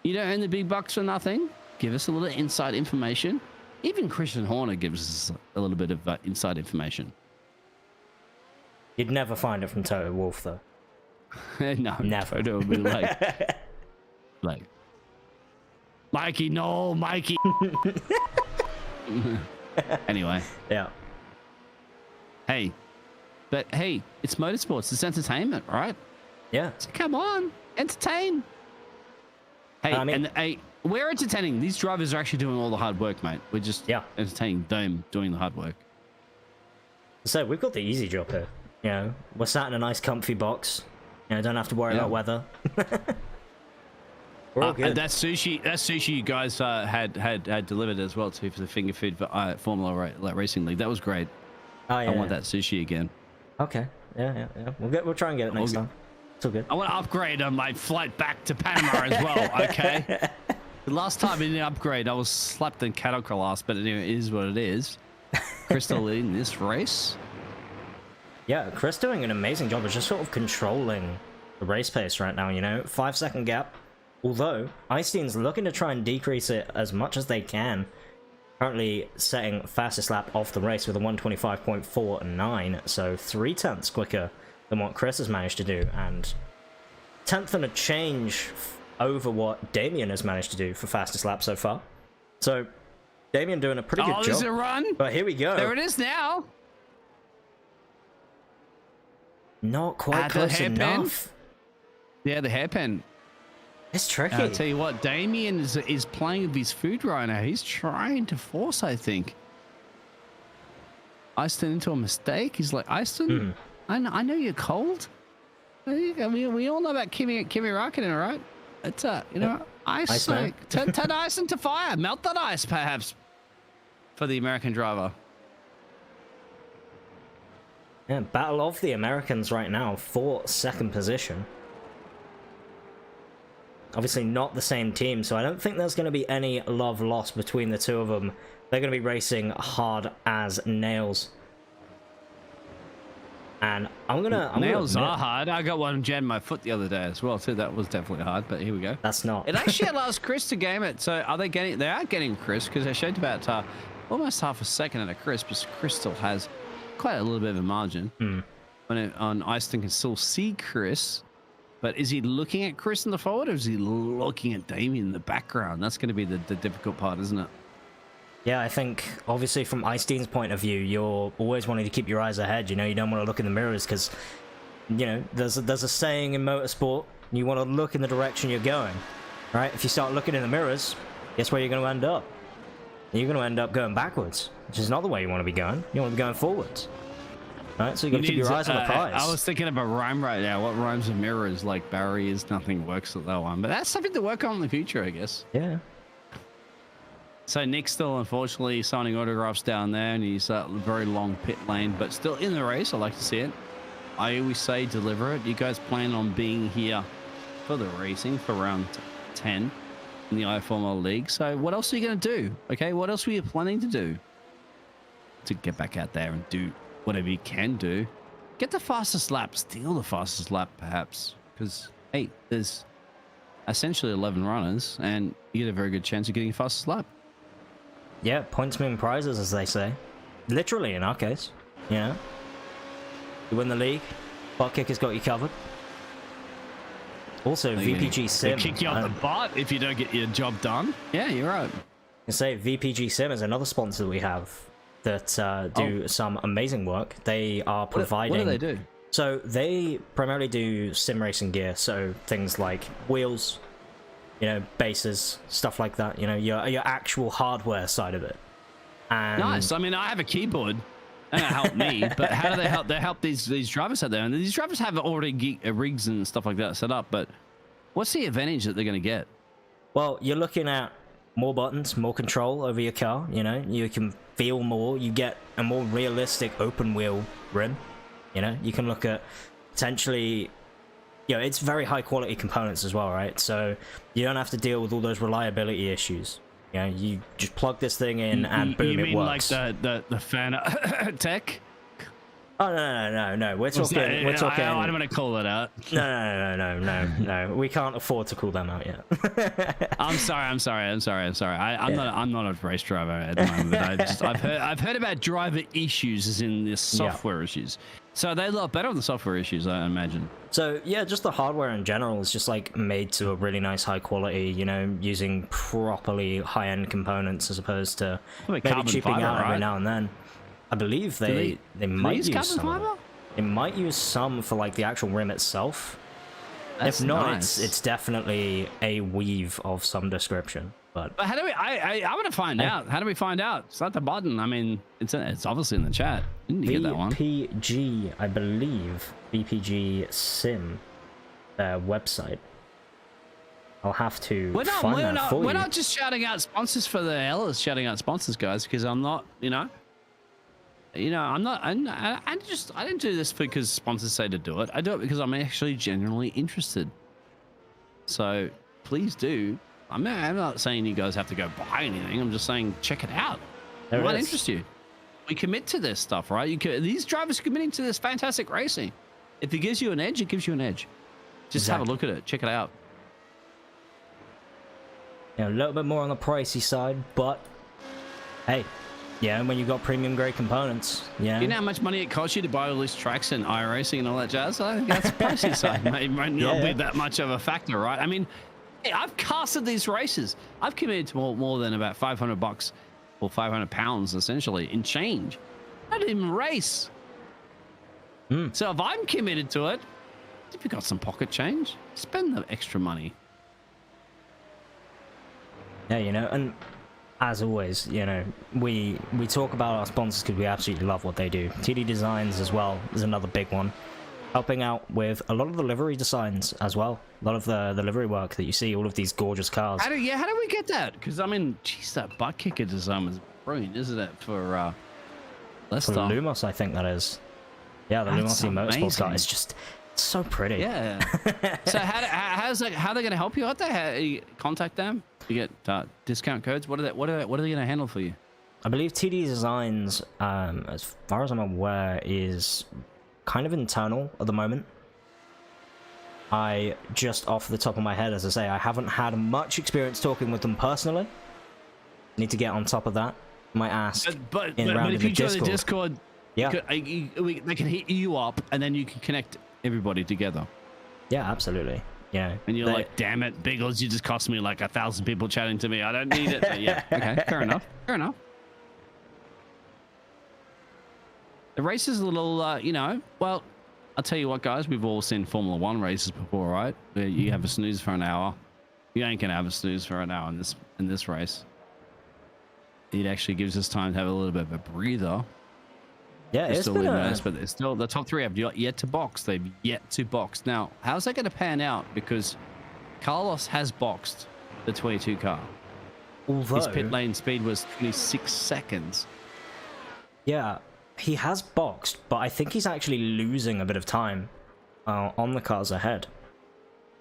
You don't earn the big bucks for nothing. Give us a little inside information. Even Christian Horner gives us a little bit of inside information. You'd never find it from Toto Wolff, though. No, never. Toto would be like, Mikey, no, Mikey. Anyway. Yeah. Hey, but hey, it's motorsports. It's entertainment, right? Yeah. So come on, entertain. Hey, I mean, hey, we're entertaining. These drivers are actually doing all the hard work, mate. We're just entertaining them doing the hard work. So we've got the easy job here. You know, we're sat in a nice comfy box. You know, don't have to worry about weather. We're all good. And that sushi you guys had delivered as well too for the finger food for Formula Racing League. That was great. Oh, yeah, I want that sushi again. Okay. Yeah. We'll try and get it next time. It's all good. I want to upgrade on my flight back to Panama as well. Okay. The last time in the upgrade, I was slapped in cattle class, but anyway, it is what it is. Crystal leading this race. Yeah, Chris doing an amazing job of just sort of controlling the race pace right now, you know? 5-second gap. Although, Einstein's looking to try and decrease it as much as they can. Currently setting fastest lap off the race with a 125.49, so 0.3 quicker than what Chris has managed to do, and 10th and a change over what Damien has managed to do for fastest lap so far. So, Damien doing a pretty good job. Oh, is it a run? But here we go. There it is now. Not quite close enough. Yeah, the hairpin. It's tricky. I'll tell you what, Damien is playing with his food right now. He's trying to force, I think, Easton into a mistake. He's like, Easton, I know you're cold. I mean, we all know about Kimi Räikkönen, right? It's you know, ice. Like, turn ice into fire. Melt that ice, perhaps, for the American driver. Yeah, battle of the Americans right now for second position. Obviously not the same team, so I don't think there's going to be any love lost between the two of them. They're going to be racing hard as nails. And nails are hard. I got one jam my foot the other day as well, too. That was definitely hard, but here we go. That's not. It actually allows Chris to game it. So are they getting? They are getting Chris, because they showed about almost half a second at a Chris, but Chris still has quite a little bit of a margin. On Easton can still see Chris. But is he looking at Chris in the forward, or is he looking at Damien in the background? That's going to be the difficult part, isn't it? Yeah, I think, obviously, from Eistein's point of view, you're always wanting to keep your eyes ahead. You know, you don't want to look in the mirrors because, you know, there's a saying in motorsport, you want to look in the direction you're going, right? If you start looking in the mirrors, guess where you're going to end up? You're going to end up going backwards, which is not the way you want to be going. You want to be going forwards. Right, so you gotta keep your eyes on the prize. I was thinking of a rhyme right now. What rhymes with mirrors? Like barriers, nothing works at that one. But that's something to work on in the future, I guess. Yeah. So Nick's still, unfortunately, signing autographs down there, and he's a very long pit lane, but still in the race. I like to see it. I always say deliver it. You guys plan on being here for the racing for round 10 in the iFormula League. So what else are you going to do? Okay, what else were you planning to do? To get back out there and do whatever you can do. Get the fastest lap. Steal the fastest lap, perhaps. Because, hey, there's essentially 11 runners, and you get a very good chance of getting the fastest lap. Yeah, points mean prizes, as they say. Literally, in our case. You know? You win the league, butt kick has got you covered. Also, VPG Sim. They kick you off the butt if you don't get your job done. Yeah, you're right. I say VPG Sim is another sponsor we have that do some amazing work. They are providing... What do they do? So they primarily do sim racing gear, so things like wheels, you know, bases, stuff like that, you know, your actual hardware side of it. And nice. I mean, I have a keyboard. That help me, but how do they help? They help these drivers out there, and these drivers have already rigs and stuff like that set up. But what's the advantage that they're going to get? Well, you're looking at more buttons, more control over your car. You know, you can feel more. You get a more realistic open wheel rim. You know, you can look at potentially. You know, it's very high quality components as well, right? So you don't have to deal with all those reliability issues. You know, you just plug this thing in and boom, it works. You mean like the fan tech? Oh no. We're talking. I don't want to call it out. No. We can't afford to call them out yet. I'm sorry. I'm not a race driver at the moment. But I've heard about driver issues, as in the software issues. So they're a lot better on the software issues, I imagine. So yeah, just the hardware in general is just like made to a really nice high quality, you know, using properly high-end components as opposed to maybe cheaping out every now and then. I believe they might use carbon some fiber? It might use some for like the actual rim itself. That's if not, nice. it's definitely a weave of some description. But how do we? I want to find out. How do we find out? It's not the button. I mean, it's obviously in the chat. Didn't you get that one? BPG, I believe. BPG Sim website. I'll have to find that for you. We're not just shouting out sponsors for the hell of shouting out sponsors, guys, because I'm not, I'm not. I didn't do this because sponsors say to do it. I do it because I'm actually genuinely interested. So please do. I'm not saying you guys have to go buy anything. I'm just saying check it out. It might interest you. We commit to this stuff, right? These drivers are committing to this fantastic racing. If it gives you an edge, it gives you an edge. Just have a look at it. Check it out. A little bit more on the pricey side, but hey, when you got premium grade components, you know how much money it costs you to buy all these tracks and iRacing and all that jazz? I think that's the pricey side. It might not be that much of a factor, right? I mean, I've casted these races. I've committed to more than about $500 or 500 pounds essentially in change. I didn't even race. So if I'm committed to it, if you got some pocket change, spend the extra money. Yeah, and as always, we talk about our sponsors because we absolutely love what they do. TD Designs as well is another big one, helping out with a lot of the livery designs as well. A lot of the livery work that you see, all of these gorgeous cars. How do we get that? Because I mean, geez, that butt kicker design was brilliant, isn't it? For Lumos, I think that is. Yeah, the Lumos Motorsports car is just so pretty. Yeah. So how are they going to help you out there? How you contact them? You get discount codes. What are they going to handle for you? I believe TD Designs, as far as I'm aware, is kind of internal at the moment. I just off the top of my head, as I say, I haven't had much experience talking with them personally. Need to get on top of that. Might ask. But if you join the Discord, they can hit you up, and then you can connect everybody together. Yeah, absolutely. Yeah. And you're like, damn it, Biggles, you just cost me like 1,000 people chatting to me. I don't need it. But yeah. Okay. Fair enough. The race is a little, well, I'll tell you what, guys, we've all seen Formula 1 races before, right? Where you have a snooze for an hour. You ain't going to have a snooze for an hour in this race. It actually gives us time to have a little bit of a breather. Yeah, it's still but it's still the top three have yet to box. They've yet to box. Now, how's that going to pan out? Because Carlos has boxed the 22 car. Although his pit lane speed was 26 seconds. Yeah, he has boxed, but I think he's actually losing a bit of time on the cars ahead.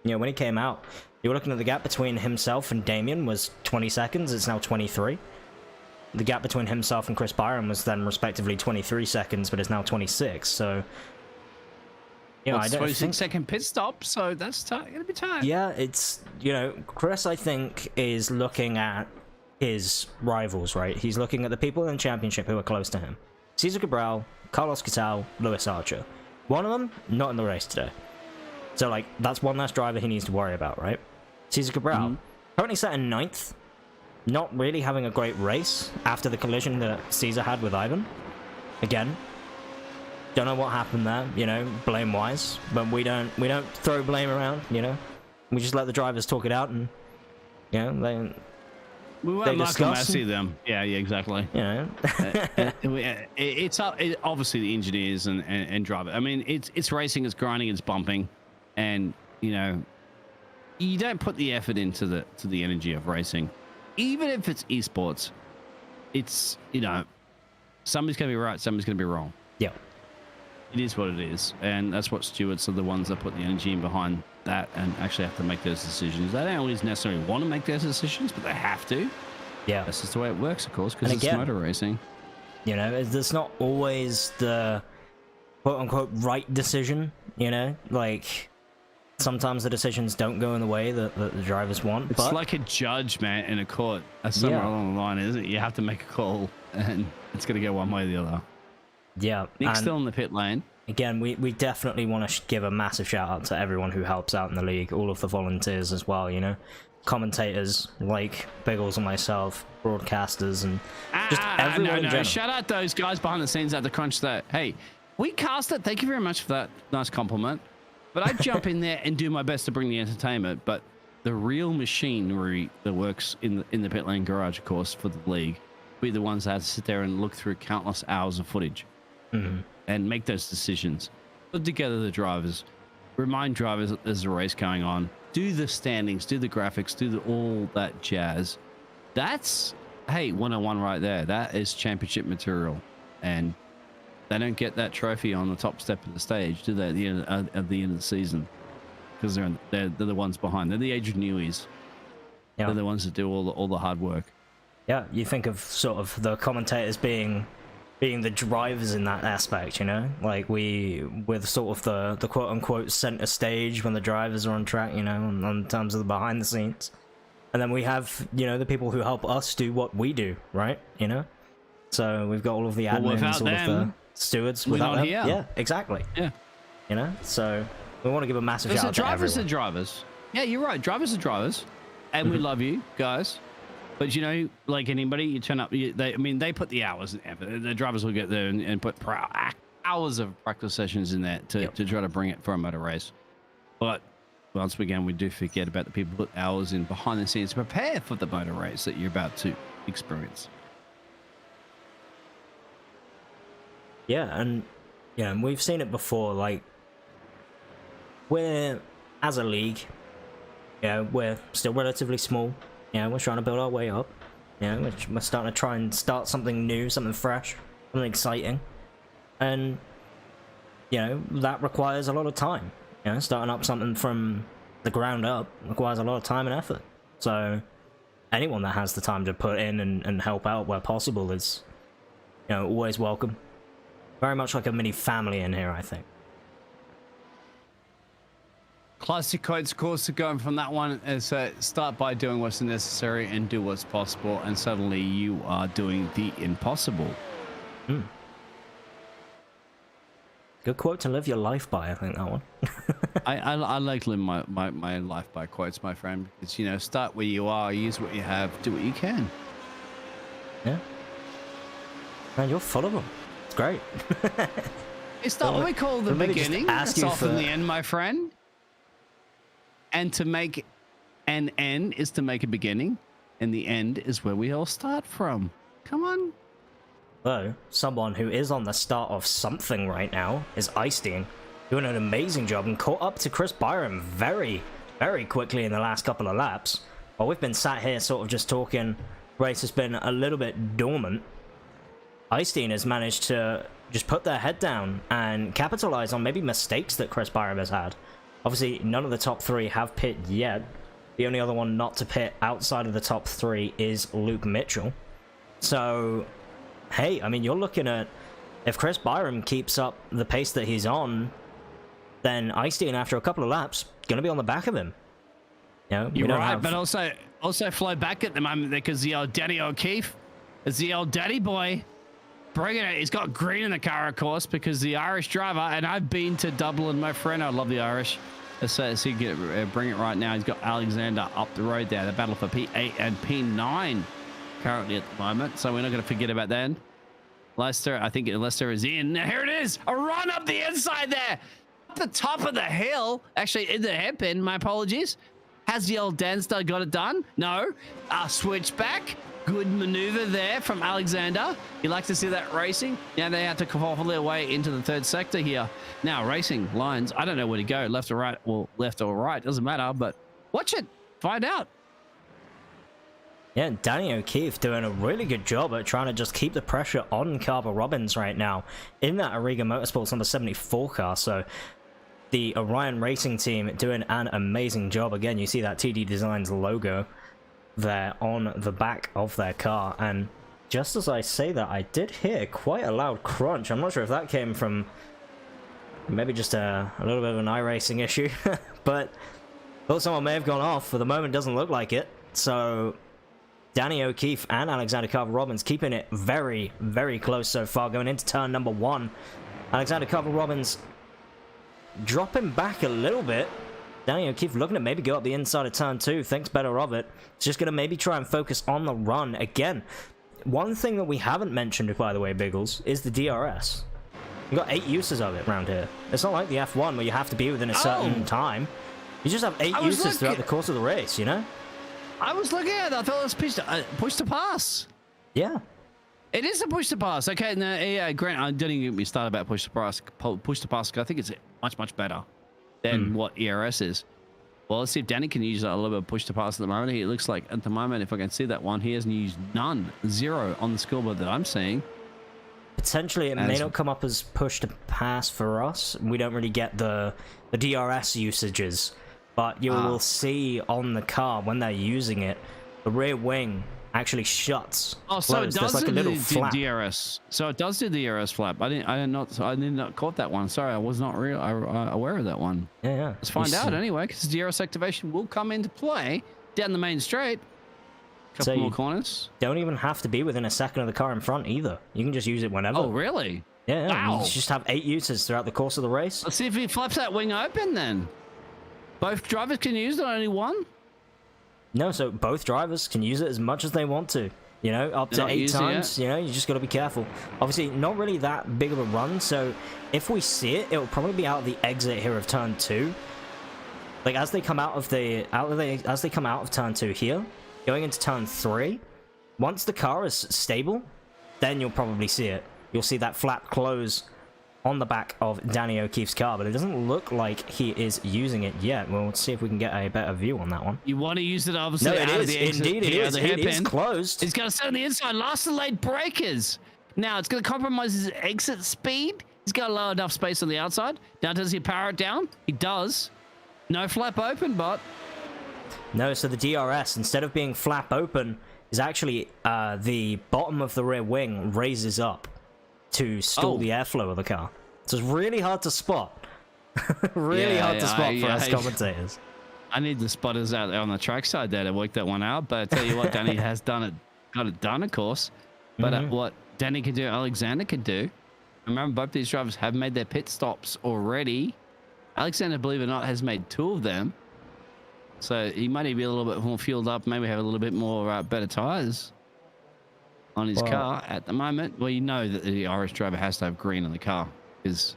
When he came out, you were looking at the gap between himself and Damien was 20 seconds. It's now 23. The gap between himself and Chris Byron was then respectively 23 seconds, but is now 26. So, I don't 26-second pit stop, so that's gonna be tight. Yeah, it's Chris, I think, is looking at his rivals, right? He's looking at the people in the championship who are close to him: Cesar Cabral, Carlos Catal, Lewis Archer. One of them not in the race today, so that's one less driver he needs to worry about, right? Cesar Cabral currently set in 9th. Not really having a great race after the collision that Caesar had with Ivan. Again, don't know what happened there, blame-wise, but we don't throw blame around, We just let the drivers talk it out, and we won't Michael them. Yeah, exactly. It's obviously the engineers and driver. I mean, it's racing, it's grinding, it's bumping, and you don't put the effort into the energy of racing. Even if it's esports, it's, somebody's going to be right, somebody's going to be wrong. Yeah. It is what it is. And that's what stewards are the ones that put the energy in behind that and actually have to make those decisions. They don't always necessarily want to make those decisions, but they have to. Yeah. That's just the way it works, of course, because it's motor racing. There's not always the quote-unquote right decision, sometimes the decisions don't go in the way that the drivers want. It's like a judge, man, in a court. Somewhere along the line, isn't it? You have to make a call, and it's going to go one way or the other. Yeah. Nick's still in the pit lane. Again, we definitely want to give a massive shout out to everyone who helps out in the league, all of the volunteers as well, commentators like Biggles and myself, broadcasters, and just everyone in general. Shout out those guys behind the scenes at the crunch that, hey, we cast it. Thank you very much for that nice compliment. But I jump in there and do my best to bring the entertainment. But the real machinery that works in the pit lane garage, of course, for the league, we're the ones that have to sit there and look through countless hours of footage and make those decisions. Put together the drivers, remind drivers that there's a race going on, do the standings, do the graphics, do all that jazz. That's, hey, 101 right there. That is championship material. And they don't get that trophy on the top step of the stage, do they, at the end of the season? Because they're the ones behind. They're the age of newies. Yeah. They're the ones that do all the hard work. Yeah, you think of sort of the commentators being the drivers in that aspect, you know? Like, we're sort of the quote-unquote center stage when the drivers are on track, you know, in terms of the behind the scenes. And then we have, you know, the people who help us do what we do, right? You know? So we've got all of the admins, all of the stewards. Without them, yeah, exactly. Yeah. You know? So we want to give a massive shout out to everyone. Drivers are drivers. Yeah, you're right. Drivers are drivers. And we love you, guys. But, you know, like anybody, you turn up, they put the hours and effort. The drivers will get there and put hours of practice sessions in there to try to bring it for a motor race. But once again, we do forget about the people who put hours in behind the scenes to prepare for the motor race that you're about to experience. Yeah, and you know, we've seen it before. Like, we're, as a league, you know, we're still relatively small. You know, we're trying to build our way up. You know, we're starting to try and start something new, something fresh, something exciting. And, you know, that requires a lot of time. You know, starting up something from the ground up requires a lot of time and effort. So, anyone that has the time to put in and help out where possible is, you know, always welcome. Very much like a mini family in here, I think. Classic quotes, of course, going from that one is start by doing what's necessary and do what's possible, and suddenly you are doing the impossible. Good quote to live your life by, I think, that one. I like to live my life by quotes, my friend, because, you know, start where you are, use what you have, do what you can. Yeah. Man, you're full of them. It's great. It's not what we call the beginning. It's often the end, my friend. And to make an end is to make a beginning, and the end is where we all start from. Come on. Though, someone who is on the start of something right now is Icedean, doing an amazing job and caught up to Chris Byram very, very quickly in the last couple of laps. While we've been sat here sort of just talking, race has been a little bit dormant. Icedean has managed to just put their head down and capitalize on maybe mistakes that Chris Byram has had. Obviously, none of the top three have pit yet. The only other one not to pit outside of the top three is Luke Mitchell. So, hey, I mean, you're looking at, if Chris Byram keeps up the pace that he's on, then Icedean, after a couple of laps, going to be on the back of him. You know, you're right, but also flow back at the moment because the old Danny O'Keefe is the old daddy boy. Bringing it. He's got green in the car, of course, because the Irish driver, and I've been to Dublin, my friend. I love the Irish. So he bring it right now. He's got Alexander up the road there. The battle for P8 and P9 currently at the moment. So we're not going to forget about that. Leicester, I think Leicester is in. Now, here it is. A run up the inside there. Up the top of the hill. Actually, in the hairpin. My apologies. Has the old Danstar got it done? No. Switch back. Good maneuver there from Alexander. You like to see that racing? Yeah, they had to follow their way into the third sector here. Now, racing lines. I don't know where to go. Left or right? Well, left or right. Doesn't matter, but watch it. Find out. Yeah, Danny O'Keefe doing a really good job at trying to just keep the pressure on Carver Robbins right now in that Ariga Motorsports number 74 car. So the Orion Racing team doing an amazing job. Again, you see that TD Designs logo there on the back of their car, and just as I say that, I did hear quite a loud crunch. I'm not sure if that came from maybe just a little bit of an iRacing issue, but thought someone may have gone off. For the moment, doesn't look like it. So Danny O'Keefe and Alexander Carver-Robbins keeping it very, very close so far, going into turn number 1. Alexander Carver-Robbins dropping back a little bit. Danny O'Keefe looking to maybe go up the inside of turn 2, thinks better of it. It's just going to maybe try and focus on the run. Again, one thing that we haven't mentioned, by the way, Biggles, is the DRS. You got 8 uses of it around here. It's not like the F1 where you have to be within a certain time. You just have 8 uses throughout the course of the race, you know? I was looking at it. I thought it was push to pass. Yeah. It is a push to pass. Okay, now, yeah, Grant, I didn't even get me started about push to pass. Push to pass, I think it's much better than what ERS is. Well, let's see if Danny can use a little bit of push to pass at the moment. It looks like at the moment, if I can see that one, he hasn't used none, 0 on the scoreboard that I'm seeing. Potentially, it may not come up as push to pass for us. We don't really get the DRS usages, but you will see on the car when they're using it, the rear wing actually shuts. Oh, so it does like a little flap. DRS. So it does do the DRS flap. I did not caught that one. Sorry, I was not aware of that one. Yeah. Let's find out anyway, because DRS activation will come into play down the main straight. Couple more corners. Don't even have to be within a second of the car in front either. You can just use it whenever. Oh, really? Yeah. Wow. You just have 8 uses throughout the course of the race. Let's see if he flaps that wing open then. Both drivers can use it, only one? No, so both drivers can use it as much as they want to. You know, up to 8 times. You know, you just got to be careful. Obviously, not really that big of a run. So if we see it, it'll probably be out of the exit here of turn 2. Like as they come out of turn 2 here, going into turn 3. Once the car is stable, then you'll probably see it. You'll see that flap close on the back of Danny O'Keefe's car, but it doesn't look like he is using it yet. Well, let's see if we can get a better view on that one. You want to use it, obviously. No, it is. Indeed, it is. It is closed. It's going to sit on the inside. Last delayed breakers. Now, it's going to compromise his exit speed. He's got to lower enough space on the outside. Now, does he power it down? He does. No flap open, but... No, so the DRS, instead of being flap open, is actually the bottom of the rear wing raises up to stall the airflow of the car. So it's really hard to spot. really hard to spot for us commentators. I need the spotters out there on the trackside there to work that one out. But I tell you what, Danny has got it done, of course. But what Danny can do, Alexander can do. Remember, both these drivers have made their pit stops already. Alexander, believe it or not, has made 2 of them. So he might be a little bit more fueled up, maybe have a little bit more better tires on his car at the moment. Well, you know that the Irish driver has to have green on the car, because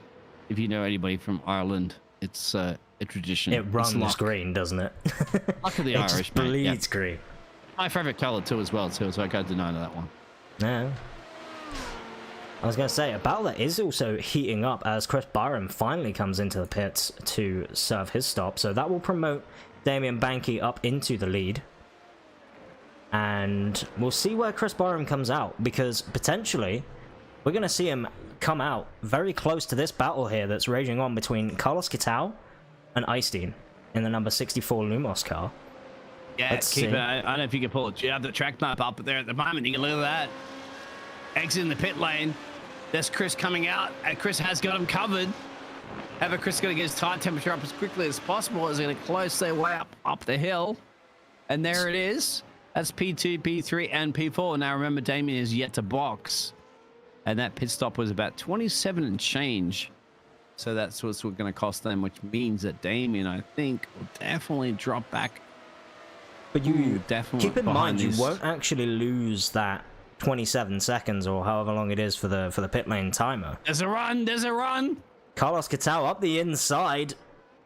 if you know anybody from Ireland, it's a tradition. It runs green, doesn't it? Luck of the Irish, just bleeds green. My favorite color too, as well, too. So I got to know that one. Yeah. I was going to say, a battle that is also heating up as Chris Byram finally comes into the pits to serve his stop. So that will promote Damien Banky up into the lead. And we'll see where Chris Byram comes out, because potentially we're going to see him come out very close to this battle here that's raging on between Carlos Kitao and Eystein in the number 64 Lumos car. Yeah, keep it. I don't know if you can pull it. You have the track map up there at the moment. You can look at that. Exiting the pit lane. There's Chris coming out, and Chris has got him covered. However, Chris is going to get his tire temperature up as quickly as possible. He's going to close their way up the hill. And there it is. That's P2, P3, and P4. Now, remember, Damien is yet to box. And that pit stop was about 27 and change. So that's what's going to cost them, which means that Damien, I think, will definitely drop back. But you definitely keep in mind, you won't actually lose that 27 seconds or however long it is for the pit lane timer. There's a run. There's a run. Carlos Kitao up the inside.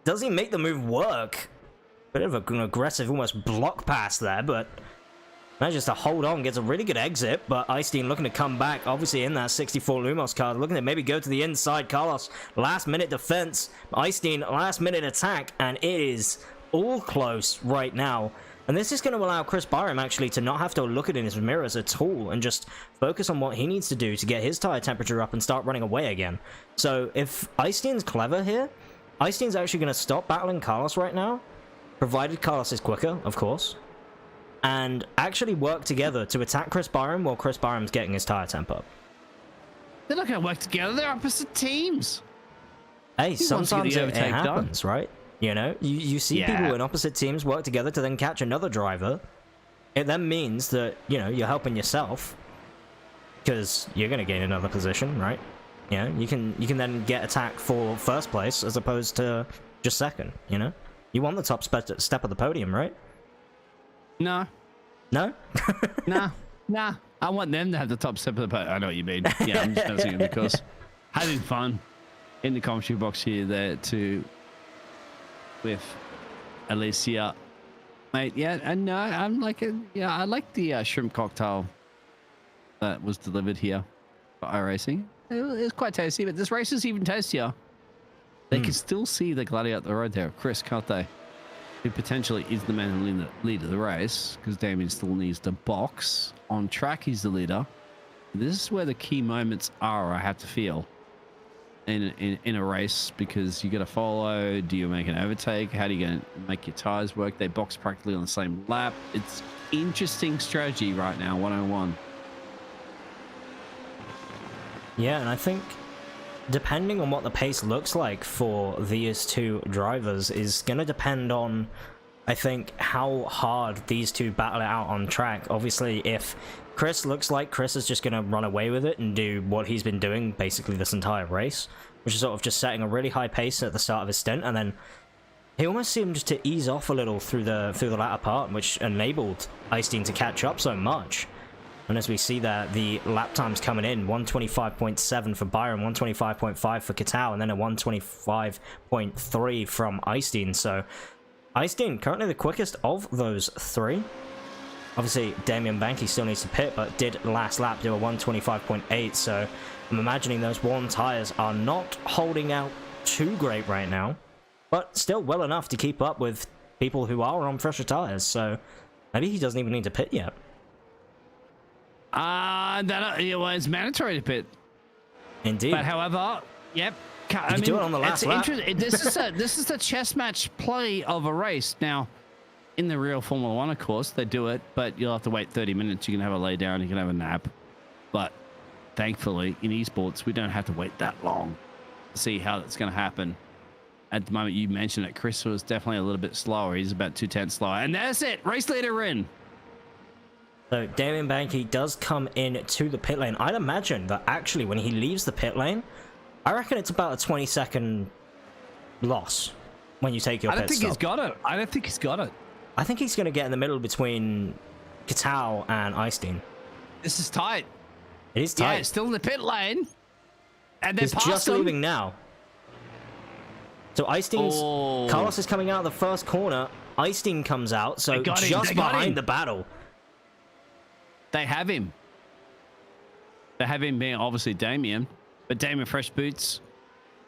Does he make the move work? Bit of an aggressive, almost block pass there, but manages to hold on, gets a really good exit. But Eystein looking to come back, obviously in that 64 Lumos car, looking to maybe go to the inside. Carlos, last minute defense. Eystein, last minute attack, and it is all close right now. And this is going to allow Chris Byram actually to not have to look at it in his mirrors at all and just focus on what he needs to do to get his tire temperature up and start running away again. So if Eystein's clever here, Eystein's actually going to stop battling Carlos right now, provided Carlos is quicker, of course, and actually work together to attack Chris Byram while Chris Byram's getting his tire temp up. They're not going to work together. They're opposite teams. Hey, sometimes it happens, right? You know, you see people in opposite teams work together to then catch another driver. It then means that, you know, you're helping yourself because you're going to gain another position, right? You know, you can then get attacked for first place as opposed to just second, you know? You want the top step of the podium, right? No. No? Nah. I want them to have the top step of the podium. I know what you mean. Yeah, I'm just messing with because having fun in the commentary box here there too with Alicia, mate. Yeah, and no, I'm like, yeah, I like the shrimp cocktail that was delivered here for iRacing. It was quite tasty, but this race is even tastier. They can still see the gladiator up the road there, Chris, can't they? Who potentially is the man in the lead of the race, because Damien still needs to box. On track, he's the leader. This is where the key moments are, I have to feel, in a race, because you got to follow. Do you make an overtake? How do you going to make your tires work? They box practically on the same lap. It's interesting strategy right now, 101. Yeah, and I think depending on what the pace looks like for these two drivers is going to depend on, I think, how hard these two battle it out on track. Obviously, if Chris looks like Chris is just going to run away with it and do what he's been doing basically this entire race, which is sort of just setting a really high pace at the start of his stint, and then he almost seemed to ease off a little through the latter part, which enabled Eystein to catch up so much. And as we see there, the lap times coming in, 125.7 for Byron, 125.5 for Katao, and then a 125.3 from Eystein. So Eystein currently the quickest of those three. Obviously, Damien Banky still needs to pit, but did last lap do a 125.8. So I'm imagining those worn tires are not holding out too great right now, but still well enough to keep up with people who are on fresher tires. So maybe he doesn't even need to pit yet. It's mandatory to pit. Indeed. But however, yep. I mean, do it on the last lap. This is the chess match play of a race. Now, in the real Formula One, of course, they do it, but you'll have to wait 30 minutes. You can have a lay down, you can have a nap. But thankfully, in esports, we don't have to wait that long to see how that's going to happen. At the moment you mentioned it, Chris was definitely a little bit slower. He's about 2/10 slower. And that's it. Race leader in. So Damien Banky does come in to the pit lane. I'd imagine that actually when he leaves the pit lane, I reckon it's about a 20-second loss when you take your pit stop. I don't think he's got it. I don't think he's got it. I think he's going to get in the middle between Katao and Eystein. This is tight. It is tight. Yeah, it's still in the pit lane. And they're He's just leaving now. So Eystein's... Carlos is coming out of the first corner. Eystein comes out, so just behind the battle. They have him. They have him being obviously Damien, but Damien fresh boots,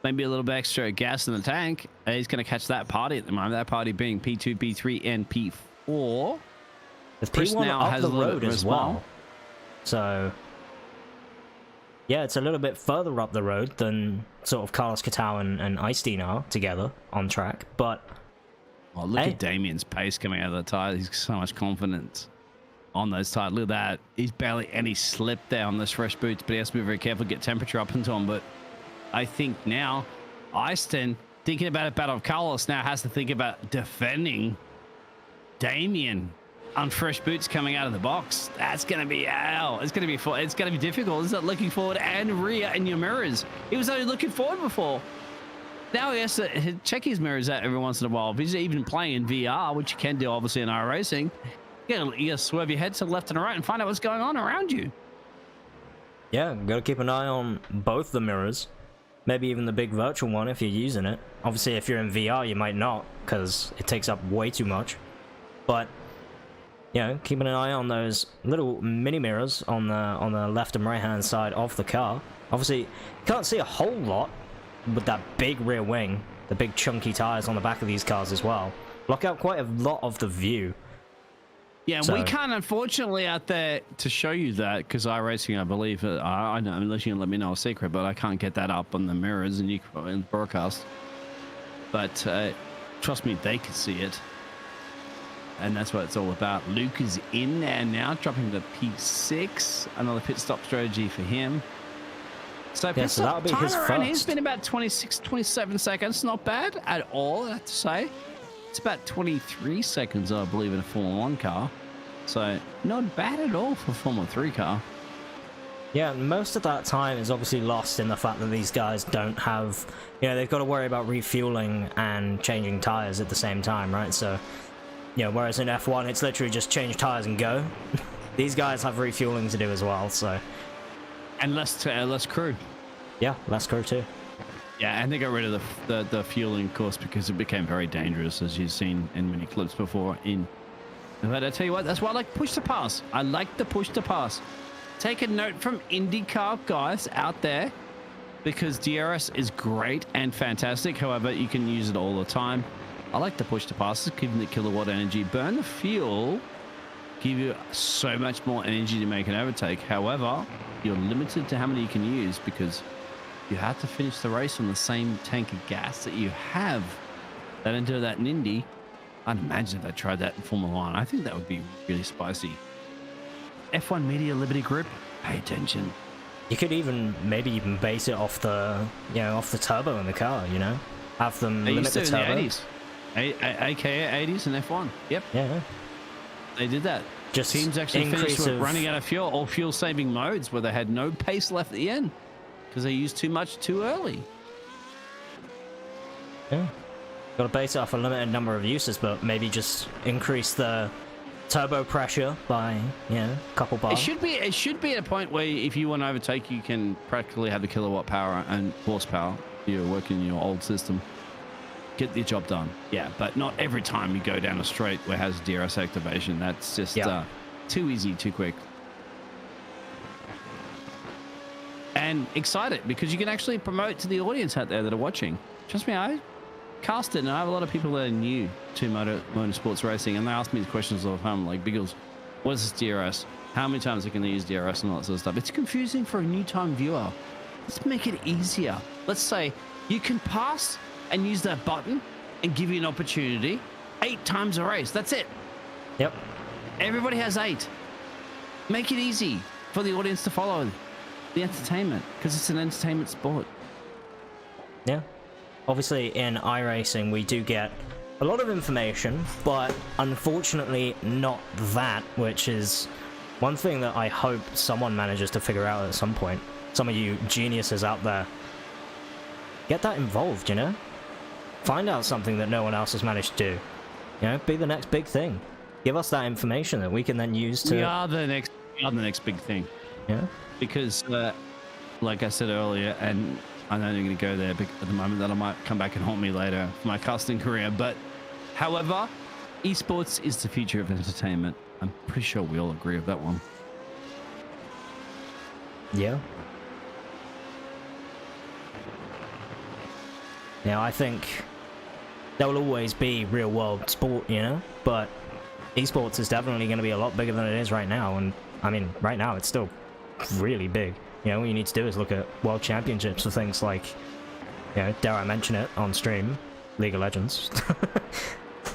maybe a little bit extra gas in the tank. He's going to catch that party at the moment. That party being P2, P3, and P4. With P1 now up the road as well. So, yeah, it's a little bit further up the road than sort of Carlos Katao and Eystein are together on track. But look at Damien's pace coming out of the tire. He's got so much confidence on those tires. Look at that. He's barely any slip there on those fresh boots, but he has to be very careful to get temperature up into him. But I think now Eystein, thinking about a battle of Carlos, now has to think about defending Damien on fresh boots coming out of the box. That's going to be hell. It's going to be difficult. Is it looking forward and rear in your mirrors? He was only looking forward before. Now he has to check his mirrors out every once in a while. If he's even playing in VR, which you can do obviously in iRacing, you gotta swerve your head to the left and the right and find out what's going on around you. Yeah, gotta keep an eye on both the mirrors. Maybe even the big virtual one if you're using it. Obviously, if you're in VR, you might not, because it takes up way too much. But, you know, keeping an eye on those little mini mirrors on the left and right hand side of the car. Obviously, you can't see a whole lot with that big rear wing, the big chunky tires on the back of these cars as well. Block out quite a lot of the view. Yeah, so we can't, unfortunately, out there to show you that, because iRacing, I believe, I know, unless you can let me know a secret, but I can't get that up on the mirrors and you in broadcast. But trust me, they can see it. And that's what it's all about. Luke is in there now, dropping to P6. Another pit stop strategy for him. So, yeah, so that'll be his first. He's been about 26, 27 seconds. Not bad at all, I have to say. It's about 23 seconds, I believe, in a Formula 1 car. So, not bad at all for a Formula 3 car. Yeah, most of that time is obviously lost in the fact that these guys don't have... You know, they've got to worry about refueling and changing tires at the same time, right? So, you know, whereas in F1, it's literally just change tires and go. These guys have refueling to do as well, so... And less crew. Yeah, less crew too. Yeah, and they got rid of the fueling, of course, because it became very dangerous, as you've seen in many clips before. But I tell you what, that's why I like push to pass. I like the push to pass. Take a note from IndyCar guys out there, because DRS is great and fantastic. However, you can use it all the time. I like the push to pass, give them the kilowatt energy, burn the fuel, give you so much more energy to make an overtake. However, you're limited to how many you can use because you have to finish the race on the same tank of gas that you have. They don't do that in Indy. I'd imagine if they tried that in Formula 1, I think that would be really spicy. F1 Media Liberty Group, pay attention. You could maybe even base it off the, off the turbo in the car, have them they limit used to the in turbo. the 80s. AKA 80s and F1. Yep. Yeah. They did that. Just teams actually finished with of running out of fuel or fuel saving modes where they had no pace left at the end because they used too much too early. Yeah. Got to base it off a limited number of uses, but maybe just increase the turbo pressure by, a couple bars. It should be at a point where if you want to overtake, you can practically have the kilowatt power and horsepower you're working in your old system. Get the job done. Yeah, but not every time you go down a straight where it has DRS activation. That's just too easy, too quick. And excited because you can actually promote to the audience out there that are watching. Trust me, I cast it, and I have a lot of people that are new to motorsports racing, and they ask me the questions all the time, like, Biggles, what is this DRS? How many times are going to use DRS and all that sort of stuff? It's confusing for a new time viewer. Let's make it easier. Let's say you can pass and use that button and give you an opportunity 8 times a race. That's it. Yep. Everybody has 8. Make it easy for the audience to follow the entertainment, because it's an entertainment sport. Yeah. Obviously, in iRacing, we do get a lot of information, but unfortunately not that, which is one thing that I hope someone manages to figure out at some point. Some of you geniuses out there, get that involved, Find out something that no one else has managed to do. Be the next big thing. Give us that information that we can then use to... We are the next big thing. Yeah. Because, like I said earlier, and I know you're going to go there at the moment, that I might come back and haunt me later for my casting career. But, however, esports is the future of entertainment. I'm pretty sure we all agree with that one. Yeah. I think there will always be real world sport, but esports is definitely going to be a lot bigger than it is right now. And I mean, right now it's still really big. What you need to do is look at world championships for things like, dare I mention it on stream, League of Legends.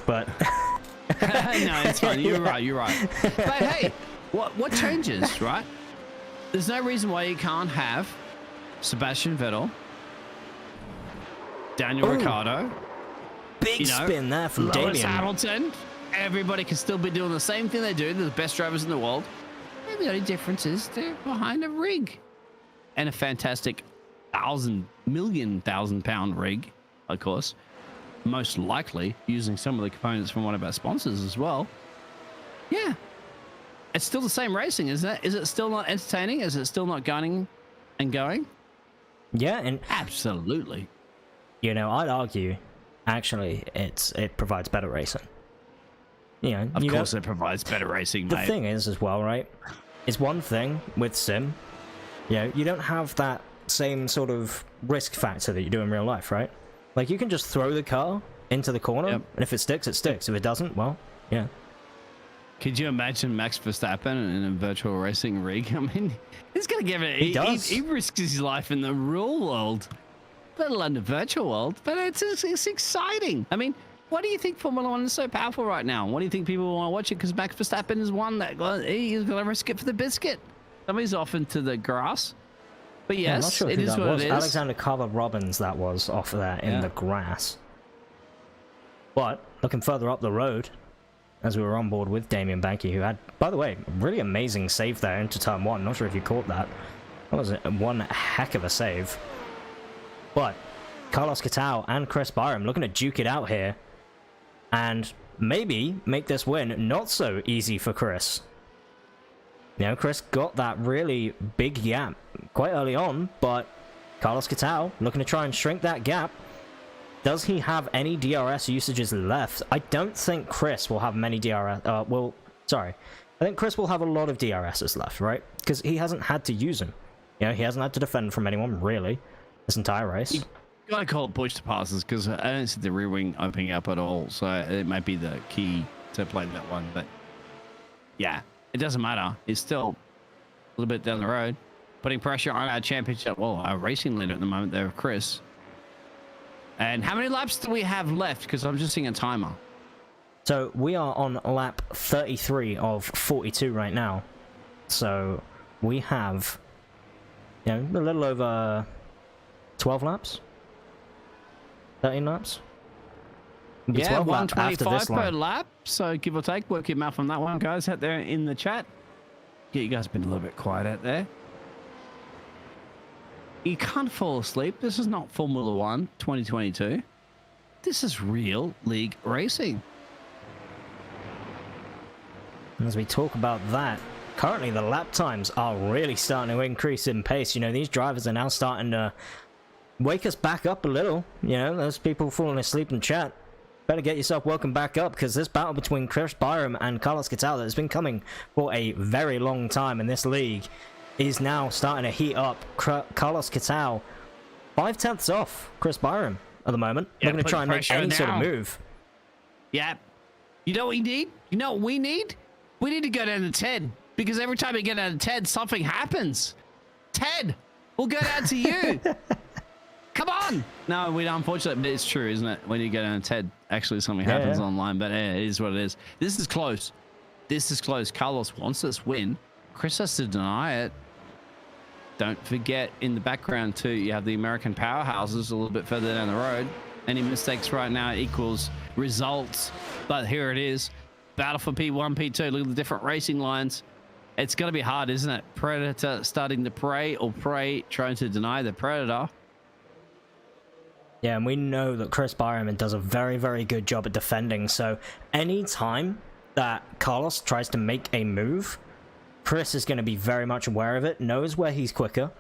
But no, it's fine. You're right. But hey, what changes, right? There's no reason why you can't have Sebastian Vettel, Daniel Ricciardo, big spin there from Lewis Damien Hamilton. Everybody can still be doing the same thing they do. They're the best drivers in the world. And the only difference is they're behind a rig. And a fantastic 1,000,000 pound rig, of course. Most likely using some of the components from one of our sponsors as well. Yeah. It's still the same racing, isn't it? Is it still not entertaining? Is it still not gunning and going? Yeah, and absolutely. I'd argue, actually, it provides better racing. Of course it provides better racing, mate. The thing is, as well, right? It's one thing with sim. You don't have that same sort of risk factor that you do in real life, right? Like, you can just throw the car into the corner, and if it sticks, it sticks. If it doesn't, well, yeah. Could you imagine Max Verstappen in a virtual racing rig? I mean, he's going to give it... He risks his life in the real world, let alone the virtual world, but it's exciting. I mean, why do you think Formula 1 is so powerful right now? Why do you think people want to watch it? Because Max Verstappen is one that he's going to risk it for the biscuit. Somebody's off into the grass. But yes, I'm not sure it is what it is. Alexander Carver-Robbins, that was off there in the grass. But looking further up the road, as we were on board with Damien Banky, who had, by the way, really amazing save there into turn 1. Not sure if you caught that. That was one heck of a save. But Carlos Catao and Chris Byram looking to duke it out here and maybe make this win not so easy for Chris. Chris got that really big gap quite early on, but Carlos Catao looking to try and shrink that gap. Does he have any DRS usages left? I don't think Chris will have many DRS. I think Chris will have a lot of DRSs left, right? Because he hasn't had to use them. You know, he hasn't had to defend from anyone, really, this entire race. You gotta call it push to passes, because I don't see the rear wing opening up at all. So it might be the key to playing that one. But yeah, it doesn't matter. It's still a little bit down the road. Putting pressure on our championship, well, our racing leader at the moment there, Chris. And how many laps do we have left? Because I'm just seeing a timer. So we are on lap 33 of 42 right now. So we have, you know, a little over 12 laps? 13 laps? It'll be Yeah, 12 laps after 125 this per line. lap. So give or take, work your math on that one, guys, out there in the chat. Yeah, you guys have been a little bit quiet out there. You can't fall asleep. This is not Formula 1 2022. This is real league racing. As we talk about that, currently the lap times are really starting to increase in pace. You know, these drivers are now starting to wake us back up a little. You know, those people falling asleep in chat, better get yourself woken back up, because this battle between Chris Byram and Carlos Catao that has been coming for a very long time in this league is now starting to heat up. Carlos Catao 5/10 off Chris Byram at the moment. Yeah, Looking to try and make any sort of move. Yeah. You know what we need? You know what we need? We need to go down to 10, because every time we get down to 10, something happens. 10, we'll go down to you. Come on. No, we don't, unfortunately, but it's true, isn't it? When you go down to 10, actually something happens online, but it is what it is. This is close. This is close. Carlos wants this win. Chris has to deny it. Don't forget, in the background too, you have the American powerhouses a little bit further down the road. Any mistakes right now equals results. But here it is. Battle for P1, P2. Look at the different racing lines. It's going to be hard, isn't it? Predator starting to prey, or prey trying to deny the predator. Yeah, and we know that Chris Byram does a very, very good job at defending. So any time that Carlos tries to make a move, Chris is going to be very much aware of it, knows where he's quicker,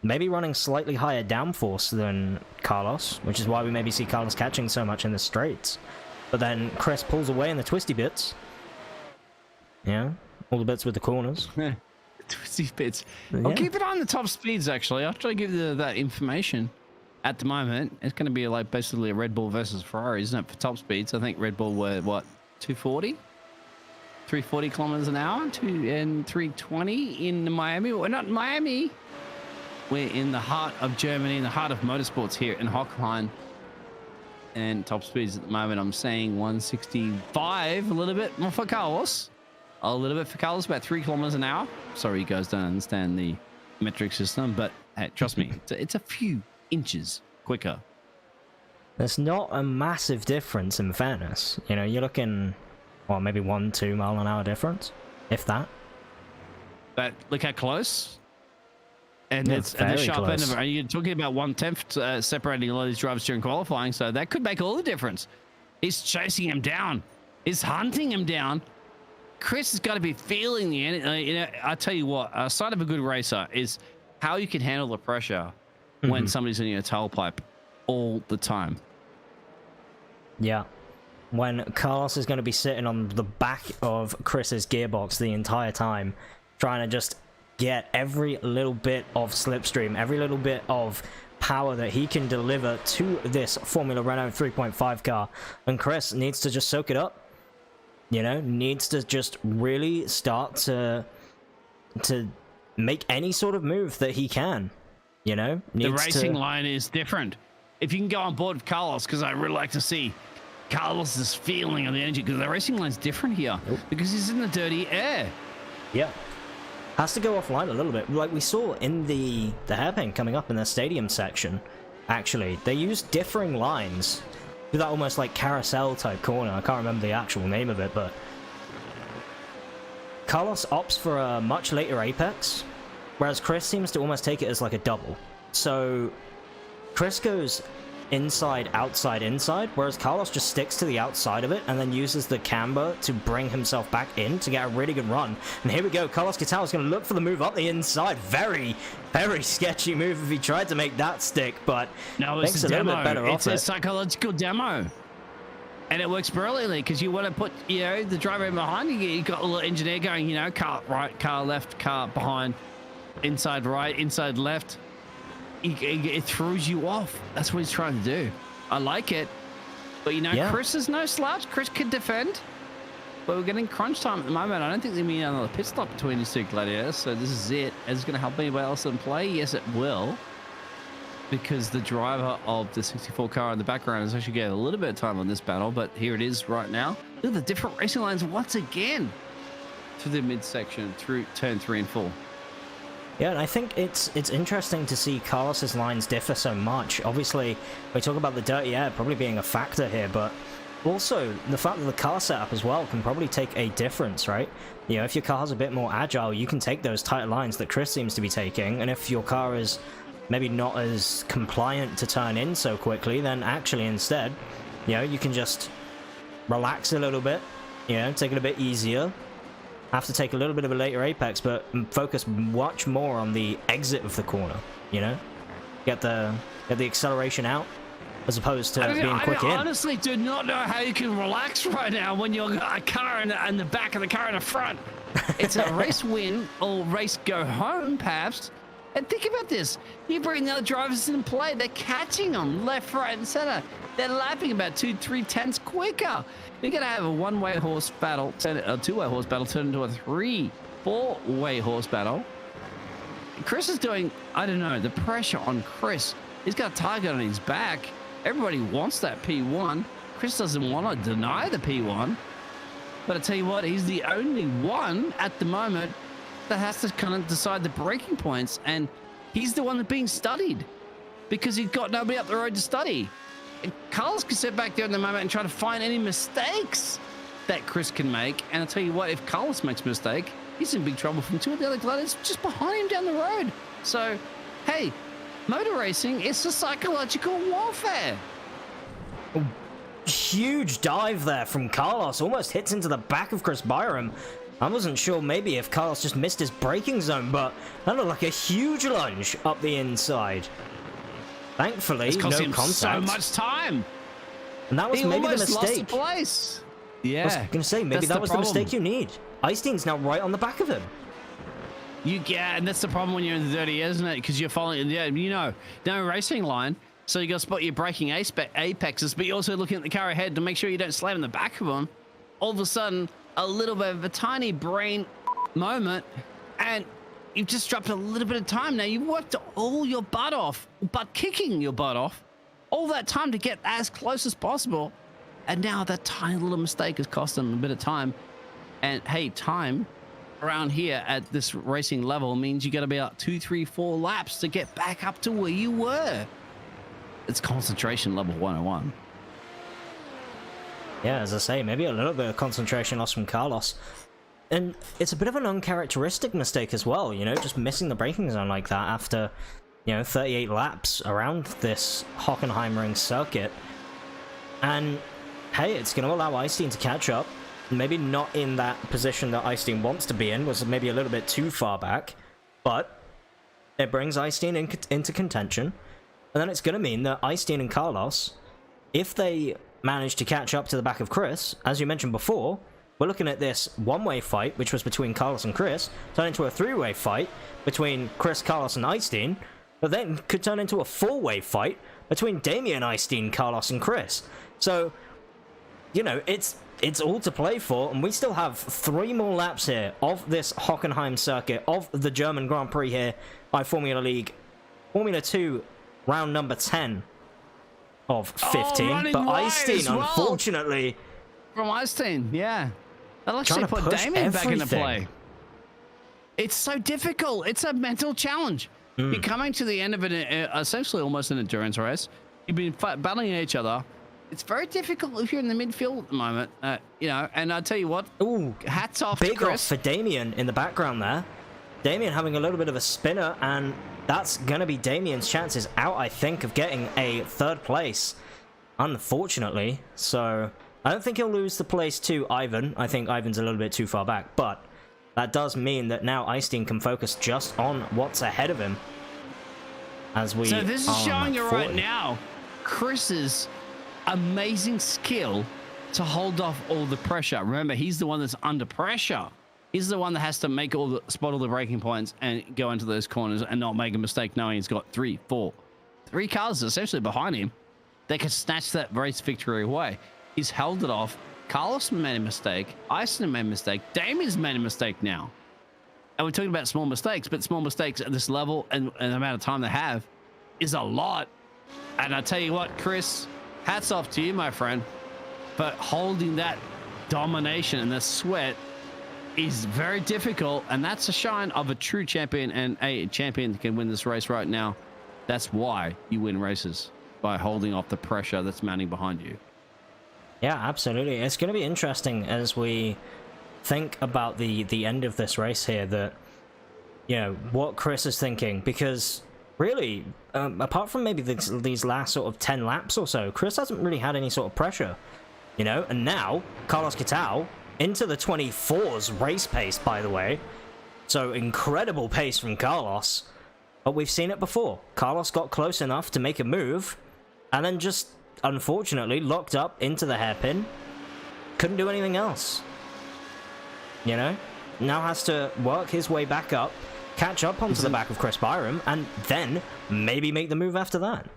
maybe running slightly higher downforce than Carlos, which is why we maybe see Carlos catching so much in the straights. But then Chris pulls away in the twisty bits. Yeah, all the bits with the corners. The twisty bits. Yeah. I'll keep it on the top speeds, actually. I'll try to give you that information. At the moment, it's going to be like basically a Red Bull versus Ferrari, isn't it, for top speeds? I think Red Bull were, what, 240? 340 kilometers an hour, and 320 in Miami. We're not in Miami. We're in the heart of Germany, in the heart of motorsports here in Hochheim. And top speeds at the moment, I'm saying 165, a little bit more for Carlos. A little bit for Carlos, about 3 kilometers an hour. Sorry, you guys don't understand the metric system, but hey, trust me, it's a few inches quicker. There's not a massive difference, in fairness. You know, you're looking, well, maybe 1-2 mile an hour difference, if that. But look how close. And Yeah, it's at the very sharp end close. of it. You're talking about 1/10 separating a lot of these drivers during qualifying, so that could make all the difference. He's chasing him down. He's hunting him down. Chris has got to be feeling the energy. You know, I tell you what, a sign of a good racer is how you can handle the pressure when somebody's in your tailpipe all the time. Yeah. When Carlos is going to be sitting on the back of Chris's gearbox the entire time, trying to just get every little bit of slipstream, every little bit of power that he can deliver to this Formula Renault 3.5 car. And Chris needs to just soak it up. You know, needs to just really start to make any sort of move that he can. You know, The racing line is different. If you can go on board with Carlos, because I really like to see Carlos's feeling of the energy, because the racing line's different here, because he's in the dirty air. Yeah. Has to go offline a little bit. Like we saw in the hairpin coming up in the stadium section, actually. They used differing lines. Do that almost like carousel type corner. I can't remember the actual name of it, but Carlos opts for a much later apex, whereas Chris seems to almost take it as like a double. So Chris goes inside, outside, inside, whereas Carlos just sticks to the outside of it and then uses the camber to bring himself back in to get a really good run. And here we go, Carlos Cataldo's going to look for the move up the inside. Very, very sketchy move if he tried to make that stick, but no, it's makes a a little demo. bit better It's off a it. psychological demo. And it works brilliantly because you want to put, you know, the driver in behind you. You got a little engineer going, you know, car right, car left, car behind, inside right, inside left. It throws you off. That's what he's trying to do. I like it. But, you know, Yeah. Chris is no slouch. Chris can defend. But we're getting crunch time at the moment. I don't think there'll be another pit stop between these two gladiators. So this is it. Is it going to help anybody else in play? Yes, it will. Because the driver of the 64 car in the background is actually getting a little bit of time on this battle. But here it is right now. Look at the different racing lines once again. Through the midsection, through turn 3 and 4. Yeah, and I think it's interesting to see Carlos's lines differ so much. Obviously, we talk about the dirty air probably being a factor here, but also the fact that the car setup as well can probably take a difference, right? You know, if your car's a bit more agile, you can take those tight lines that Chris seems to be taking, and if your car is maybe not as compliant to turn in so quickly, then actually instead, you know, you can just relax a little bit, you know, take it a bit easier. Have to take a little bit of a later apex, but focus much more on the exit of the corner, you know? Get the acceleration out as opposed to being quick in. I honestly do not know how you can relax right now when you've got a car in the back of the car in the front. It's a race win or race go home, perhaps. And think about this. You bring the other drivers in play. They're catching them left, right, and center. They're lapping about 2-3 tenths quicker. You're going to have a one-way horse battle, a two-way horse battle turn into a 3-4-way horse battle. Chris is doing, I don't know, the pressure on Chris. He's got a target on his back. Everybody wants that P1. Chris doesn't want to deny the P1. But I tell you what, he's the only one at the moment that has to kind of decide the breaking points. And he's the one that's being studied because he's got nobody up the road to study. And Carlos can sit back there in the moment and try to find any mistakes that Chris can make. And I'll tell you what, if Carlos makes a mistake, he's in big trouble from two of the other gladiators just behind him down the road. So, hey, motor racing is a psychological warfare. Huge dive there from Carlos. Almost hits into the back of Chris Byram. I wasn't sure maybe if Carlos just missed his braking zone, but that looked like a huge lunge up the inside. Thankfully, no contact. So much time. And that was He maybe the almost mistake. lost the place. Yeah. I was going to say, maybe That's that was problem. the mistake you need. Eistein's now right on the back of him. Yeah, and that's the problem when you're in the dirty, isn't it? Because you're following, you know, no racing line. So you got to spot your braking apexes, but you're also looking at the car ahead to make sure you don't slam in the back of them. All of a sudden, a little bit of a tiny brain moment, and you've just dropped a little bit of time. Now, you've worked all your butt off, kicking your butt off, all that time to get as close as possible. And now that tiny little mistake has cost them a bit of time. And hey, time around here at this racing level means you got to be about 2, 3, 4 laps to get back up to where you were. It's concentration level 101. Yeah, as I say, maybe a little bit of concentration loss from Carlos. And it's a bit of an uncharacteristic mistake as well, you know, just missing the braking zone like that after, you know, 38 laps around this Hockenheimring circuit. And hey, it's going to allow Eystein to catch up. Maybe not in that position that Eystein wants to be in, was maybe a little bit too far back, but it brings Eystein into contention. And then it's going to mean that Eystein and Carlos, if they manage to catch up to the back of Chris, as you mentioned before, we're looking at this one-way fight, which was between Carlos and Chris, turn into a three-way fight between Chris, Carlos, and Eystein, but then could turn into a four-way fight between Damien, Eystein, Carlos, and Chris. So, you know, it's all to play for, and we still have 3 more laps here of this Hockenheim circuit, of the German Grand Prix here by Formula League. Formula 2, round number 10 of 15, but Eystein, unfortunately... From Eystein, yeah. They'll actually put push Damien back into everything. play. It's so difficult. It's a mental challenge. You're coming to the end of essentially almost an endurance race. You've been battling each other. It's very difficult if you're in the midfield at the moment, you know, and I tell you what, Ooh, hats off to big Chris. off for Damien in the background there. Damien having a little bit of a spinner, and that's going to be Damien's chances out, I think, of getting a third place, unfortunately. So I don't think he'll lose the place to Ivan. I think Ivan's a little bit too far back, but that does mean that now Iceteen can focus just on what's ahead of him. As we so this is showing you right 40. now Chris's amazing skill to hold off all the pressure. Remember, he's the one that's under pressure. He's the one that has to make spot all the braking points and go into those corners and not make a mistake, knowing he's got three cars essentially behind him that can snatch that race victory away. He's held it off. Carlos made a mistake. Iceteen made a mistake. Damien's made a mistake now. And we're talking about small mistakes, but small mistakes at this level and the amount of time they have is a lot. And I tell you what, Chris, hats off to you, my friend, for holding that domination, and the sweat is very difficult, and that's a shine of a true champion, and a champion that can win this race right now. That's why you win races, by holding off the pressure that's mounting behind you. Yeah, absolutely. It's going to be interesting as we think about the end of this race here, that, you know, what Chris is thinking, because really, apart from maybe these last sort of 10 laps or so, Chris hasn't really had any sort of pressure, you know. And now Carlos Quintao into the 24's race pace, by the way, so incredible pace from Carlos. But we've seen it before. Carlos got close enough to make a move and then just unfortunately locked up into the hairpin, couldn't do anything else, you know. Now has to work his way back up, catch up onto the back of Chris Byram, and then maybe make the move after that.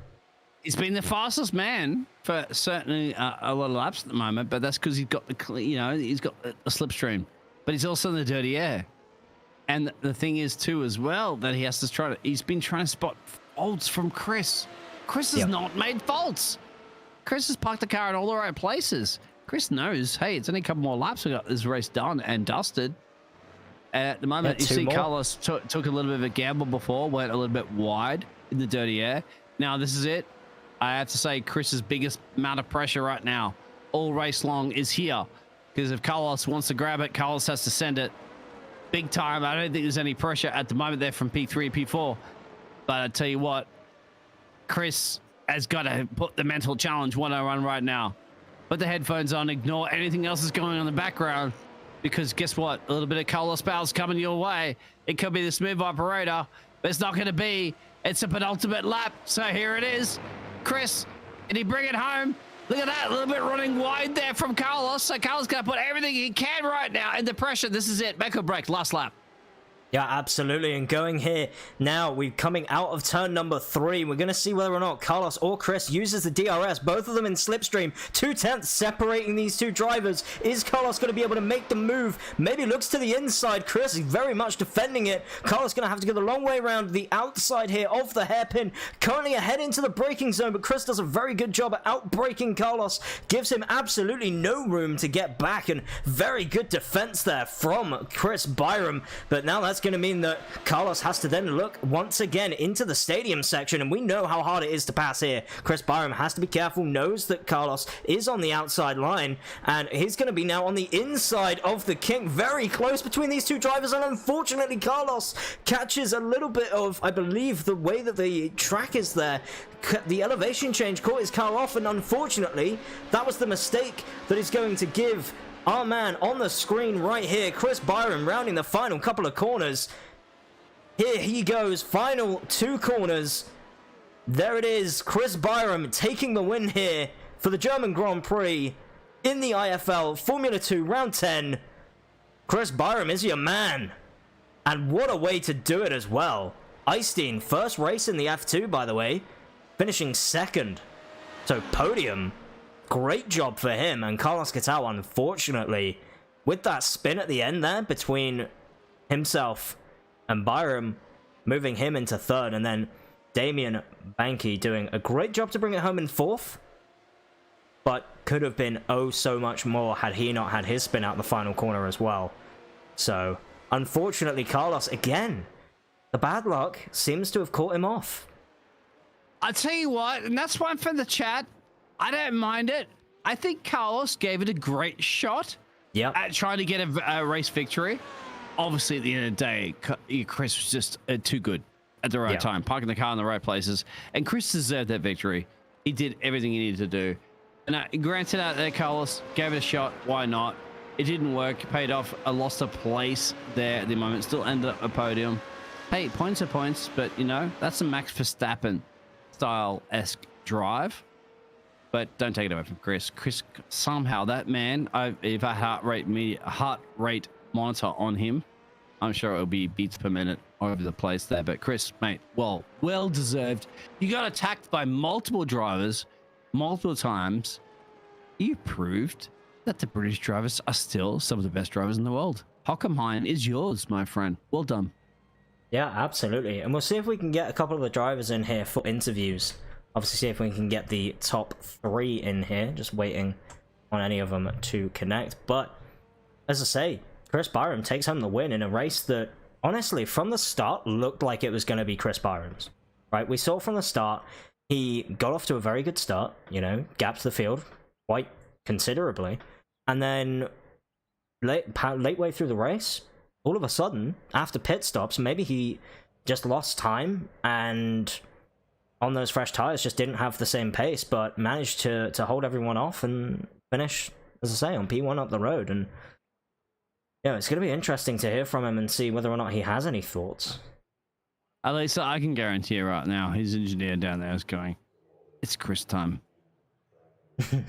He's been the fastest man for certainly a lot of laps at the moment, but that's because he's got the, you know, he's got a slipstream, but he's also in the dirty air. And the thing is too, as well, that he has to try to, he's been trying to spot faults from Chris. Chris has not made faults. Chris has parked the car in all the right places. Chris knows, hey, it's only a couple more laps. We got this race done and dusted. At the moment, you see more. Carlos took a little bit of a gamble before, went a little bit wide in the dirty air. Now this is it. I have to say, Chris's biggest amount of pressure right now, all race long, is here. Because if Carlos wants to grab it, Carlos has to send it big time. I don't think there's any pressure at the moment there from P3, P4. But I tell you what, Chris has got to put the mental challenge 101 right now. Put the headphones on, ignore anything else that's going on in the background. Because guess what? A little bit of Carlos Bowles coming your way. It could be the smooth operator, but it's not going to be. It's a penultimate lap. So here it is. Chris, did he bring it home? Look at that, a little bit running wide there from Carlos. So Carlos got to put everything he can right now in the pressure. This is it. Make or break. Last lap. Yeah, absolutely. And going here now, we're coming out of turn number 3. We're going to see whether or not Carlos or Chris uses the DRS. Both of them in slipstream. 2/10 separating these two drivers. Is Carlos going to be able to make the move? Maybe looks to the inside. Chris is very much defending it. Carlos going to have to go the long way around the outside here of the hairpin. Currently ahead into the braking zone, but Chris does a very good job at outbraking Carlos. Gives him absolutely no room to get back, and very good defense there from Chris Byram. But now that's going to mean that Carlos has to then look once again into the stadium section, and we know how hard it is to pass here. Chris Byram has to be careful, knows that Carlos is on the outside line, and he's going to be now on the inside of the kink, very close between these two drivers, and unfortunately Carlos catches a little bit of, I believe, the way that the track is there. The elevation change caught his car off, and unfortunately that was the mistake that is going to give our man on the screen right here, Chris Byram, rounding the final couple of corners. Here he goes, final 2 corners. There it is, Chris Byram taking the win here for the German Grand Prix in the IFL Formula 2 round 10. Chris Byram is your man. And what a way to do it as well. Iceteen, first race in the F2, by the way, finishing 2nd. So podium. Great job for him. And Carlos Quintao, unfortunately, with that spin at the end there between himself and Byram, moving him into 3rd, and then Damien Banky doing a great job to bring it home in 4th, but could have been oh so much more had he not had his spin out the final corner as well. So unfortunately, Carlos, again, the bad luck seems to have caught him off. I'll tell you what, and that's one for the chat. I don't mind it. I think Carlos gave it a great shot at trying to get a race victory. Obviously, at the end of the day, Chris was just too good. at the right time, parking the car in the right places. And Chris deserved that victory. He did everything he needed to do. And granted out there, Carlos gave it a shot. Why not? It didn't work. Paid off. I lost a place there at the moment. Still ended up a podium. Hey, points are points, but you know, that's a Max Verstappen style-esque drive. But don't take it away from Chris. Chris, somehow that man, if I heart rate monitor on him, I'm sure it'll be beats per minute over the place there. But Chris, mate, well deserved. You got attacked by multiple drivers, multiple times. You proved that the British drivers are still some of the best drivers in the world. Hockenheim is yours, my friend. Well done. Yeah, absolutely. And we'll see if we can get a couple of the drivers in here for interviews. Obviously, see if we can get the top 3 in here. Just waiting on any of them to connect. But, as I say, Chris Byram takes home the win in a race that, honestly, from the start, looked like it was going to be Chris Byram's. Right? We saw from the start, he got off to a very good start, you know, gapped the field quite considerably. And then, late way through the race, all of a sudden, after pit stops, maybe he just lost time and on those fresh tires just didn't have the same pace, but managed to hold everyone off and finish, as I say, on P1 up the road. And yeah, it's going to be interesting to hear from him and see whether or not he has any thoughts. Alisa, I can guarantee you right now, his engineer down there is going, it's Chris time.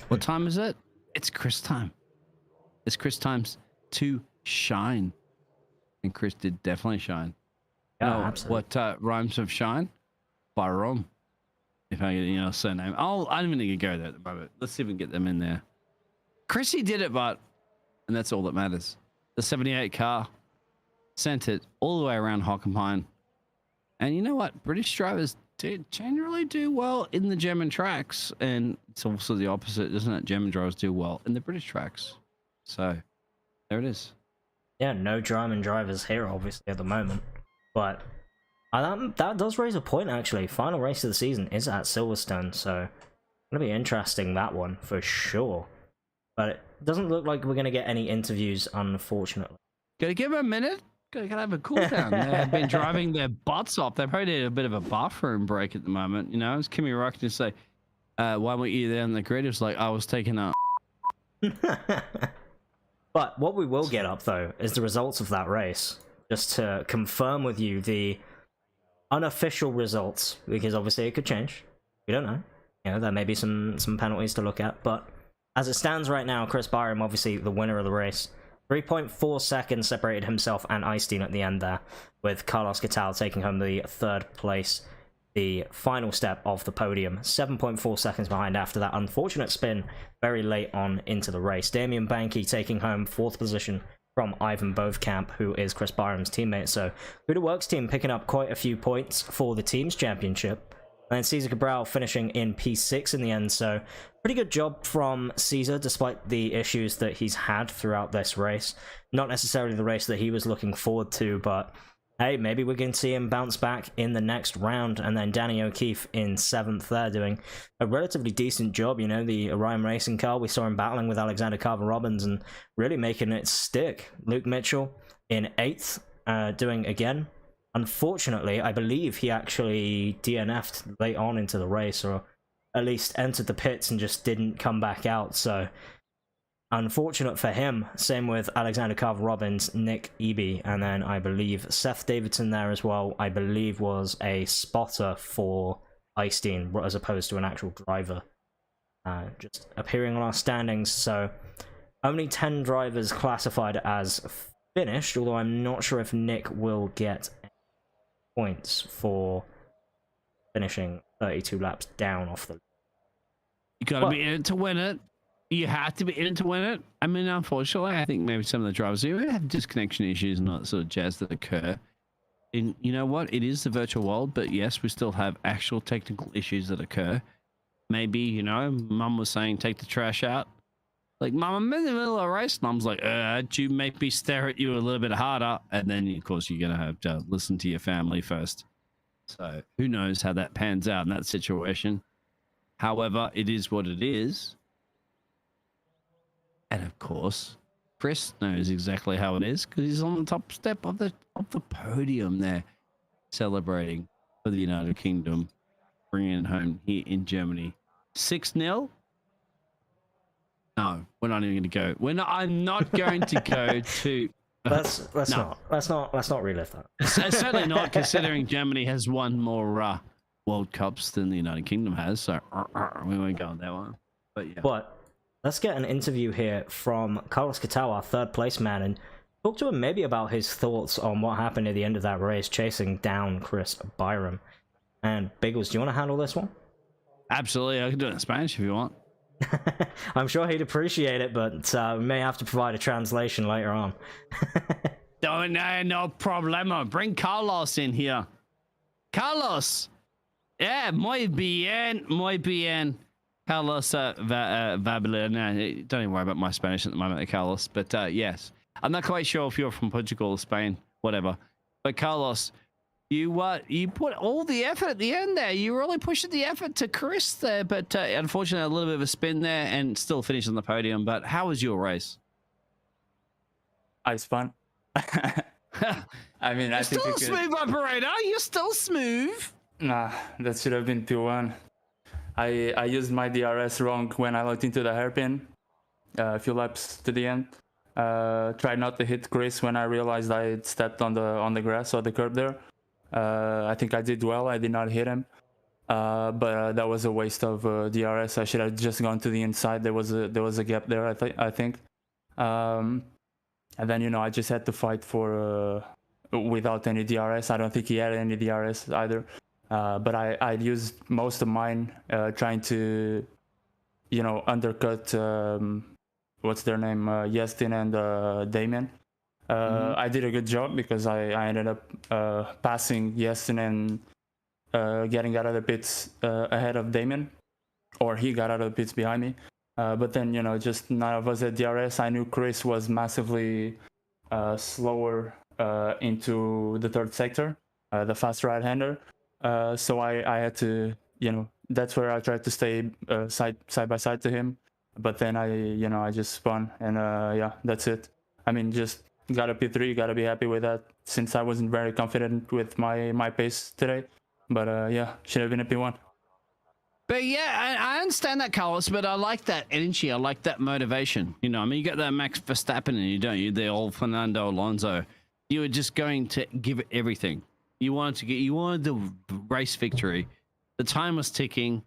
What time is it? It's Chris time. It's Chris times to shine. And Chris did definitely shine. Yeah, absolutely. What rhymes of shine? Byron. If I get a surname. I don't even need to go there at the moment. Let's see if we can get them in there. Chrissy did it, and that's all that matters. The 78 car sent it all the way around Hockenheim. And you know what? British drivers generally do well in the German tracks. And it's also the opposite, isn't it? German drivers do well in the British tracks. So, there it is. Yeah, no German drivers here, obviously, at the moment. But that does raise a point, actually. Final race of the season is at Silverstone, so it's going to be interesting, that one, for sure. But it doesn't look like we're going to get any interviews, unfortunately. Gotta give them a minute. Gotta have a cool down. They've been driving their butts off. They probably need a bit of a bathroom break at the moment. You know, as Kimi Räikkönen just say, why weren't you there on the grid? It's like, I was taking a... But what we will get up, though, is the results of that race. Just to confirm with you the unofficial results, because obviously it could change. We don't know. You know, there may be some penalties to look at, but as it stands right now, Chris Byram, obviously the winner of the race. 3.4 seconds separated himself and Eystein at the end there, with Carlos Ghosn taking home the 3rd place, the final step of the podium. 7.4 seconds behind after that unfortunate spin very late on into the race. Damien Banky taking home 4th position from Ivan Bovekamp, who is Chris Byram's teammate. So, Huda Works team picking up quite a few points for the team's championship. And then Cesar Cabral finishing in P6 in the end, so pretty good job from Cesar, despite the issues that he's had throughout this race. Not necessarily the race that he was looking forward to, but hey, maybe we can see him bounce back in the next round. And then Danny O'Keefe in 7th there, doing a relatively decent job. You know, the Orion Racing car, we saw him battling with Alexander Carver-Robbins and really making it stick. Luke Mitchell in 8th, doing again. Unfortunately, I believe he actually DNF'd late on into the race, or at least entered the pits and just didn't come back out. So, unfortunate for him. Same with Alexander Carver-Robbins, Nick Eby, and then I believe Seth Davidson there as well, I believe was a spotter for Eystein, as opposed to an actual driver. Just appearing on our standings, so only 10 drivers classified as finished, although I'm not sure if Nick will get points for finishing 32 laps down off the... You gotta be in it to win it. You have to be in it to win it. I mean, unfortunately, I think maybe some of the drivers here have disconnection issues and all that sort of jazz that occur. And you know what? It is the virtual world, but yes, we still have actual technical issues that occur. Maybe, you know, Mum was saying take the trash out. Like, Mum, I'm in the middle of a race. Mum's like, do you make me stare at you a little bit harder? And then, of course, you're going to have to listen to your family first. So who knows how that pans out in that situation. However, it is what it is. And of course, Chris knows exactly how it is because he's on the top step of the podium there, celebrating. for the United Kingdom, bringing it home here in Germany. 6-0. No, we're not even going to go. I'm not going to go to. Let's not relive that. Certainly not, considering Germany has won more World Cups than the United Kingdom has. So we won't go on that one. But yeah. But let's get an interview here from Carlos Catao, our third place man, and talk to him maybe about his thoughts on what happened at the end of that race, chasing down Chris Byram. And Biggles, do you want to handle this one? Absolutely, I can do it in Spanish if you want. I'm sure he'd appreciate it, but we may have to provide a translation later on. No problema. Bring Carlos in here. Carlos. Yeah, muy bien. Carlos Vabler. No, don't even worry about my Spanish at the moment, Carlos. But yes, I'm not quite sure if you're from Portugal or Spain, whatever. But Carlos, you put all the effort at the end there. You really pushed the effort to Chris there, but unfortunately a little bit of a spin there and still finished on the podium. But how was your race? I spun. I mean, I think still a smooth operator. You're still smooth. Nah, that should have been P1. I used my DRS wrong when I looked into the hairpin a few laps to the end. Tried not to hit Chris when I realized I had stepped on the grass or the curb there. I think I did well. I did not hit him, but that was a waste of DRS. I should have just gone to the inside. There was a gap there. I think, and then I just had to fight for without any DRS. I don't think he had any DRS either, but I used most of mine trying to undercut what's their name, Yestin and Damien. I did a good job because I ended up passing Yestin and getting out of the pits ahead of Damien, or he got out of the pits behind me. But then, just none of us had DRS. I knew Chris was massively slower into the third sector, the fast right-hander. So I had to, that's where I tried to stay side by side to him. But then I just spun, and yeah, that's it. I mean, just got a P3, got to be happy with that, since I wasn't very confident with my pace today. But yeah, should have been a P1. But yeah, I understand that, Carlos, but I like that energy. I like that motivation. I mean, you got that Max Verstappen and you don't. You the old Fernando Alonso. You were just going to give it everything. You wanted the race victory. The time was ticking.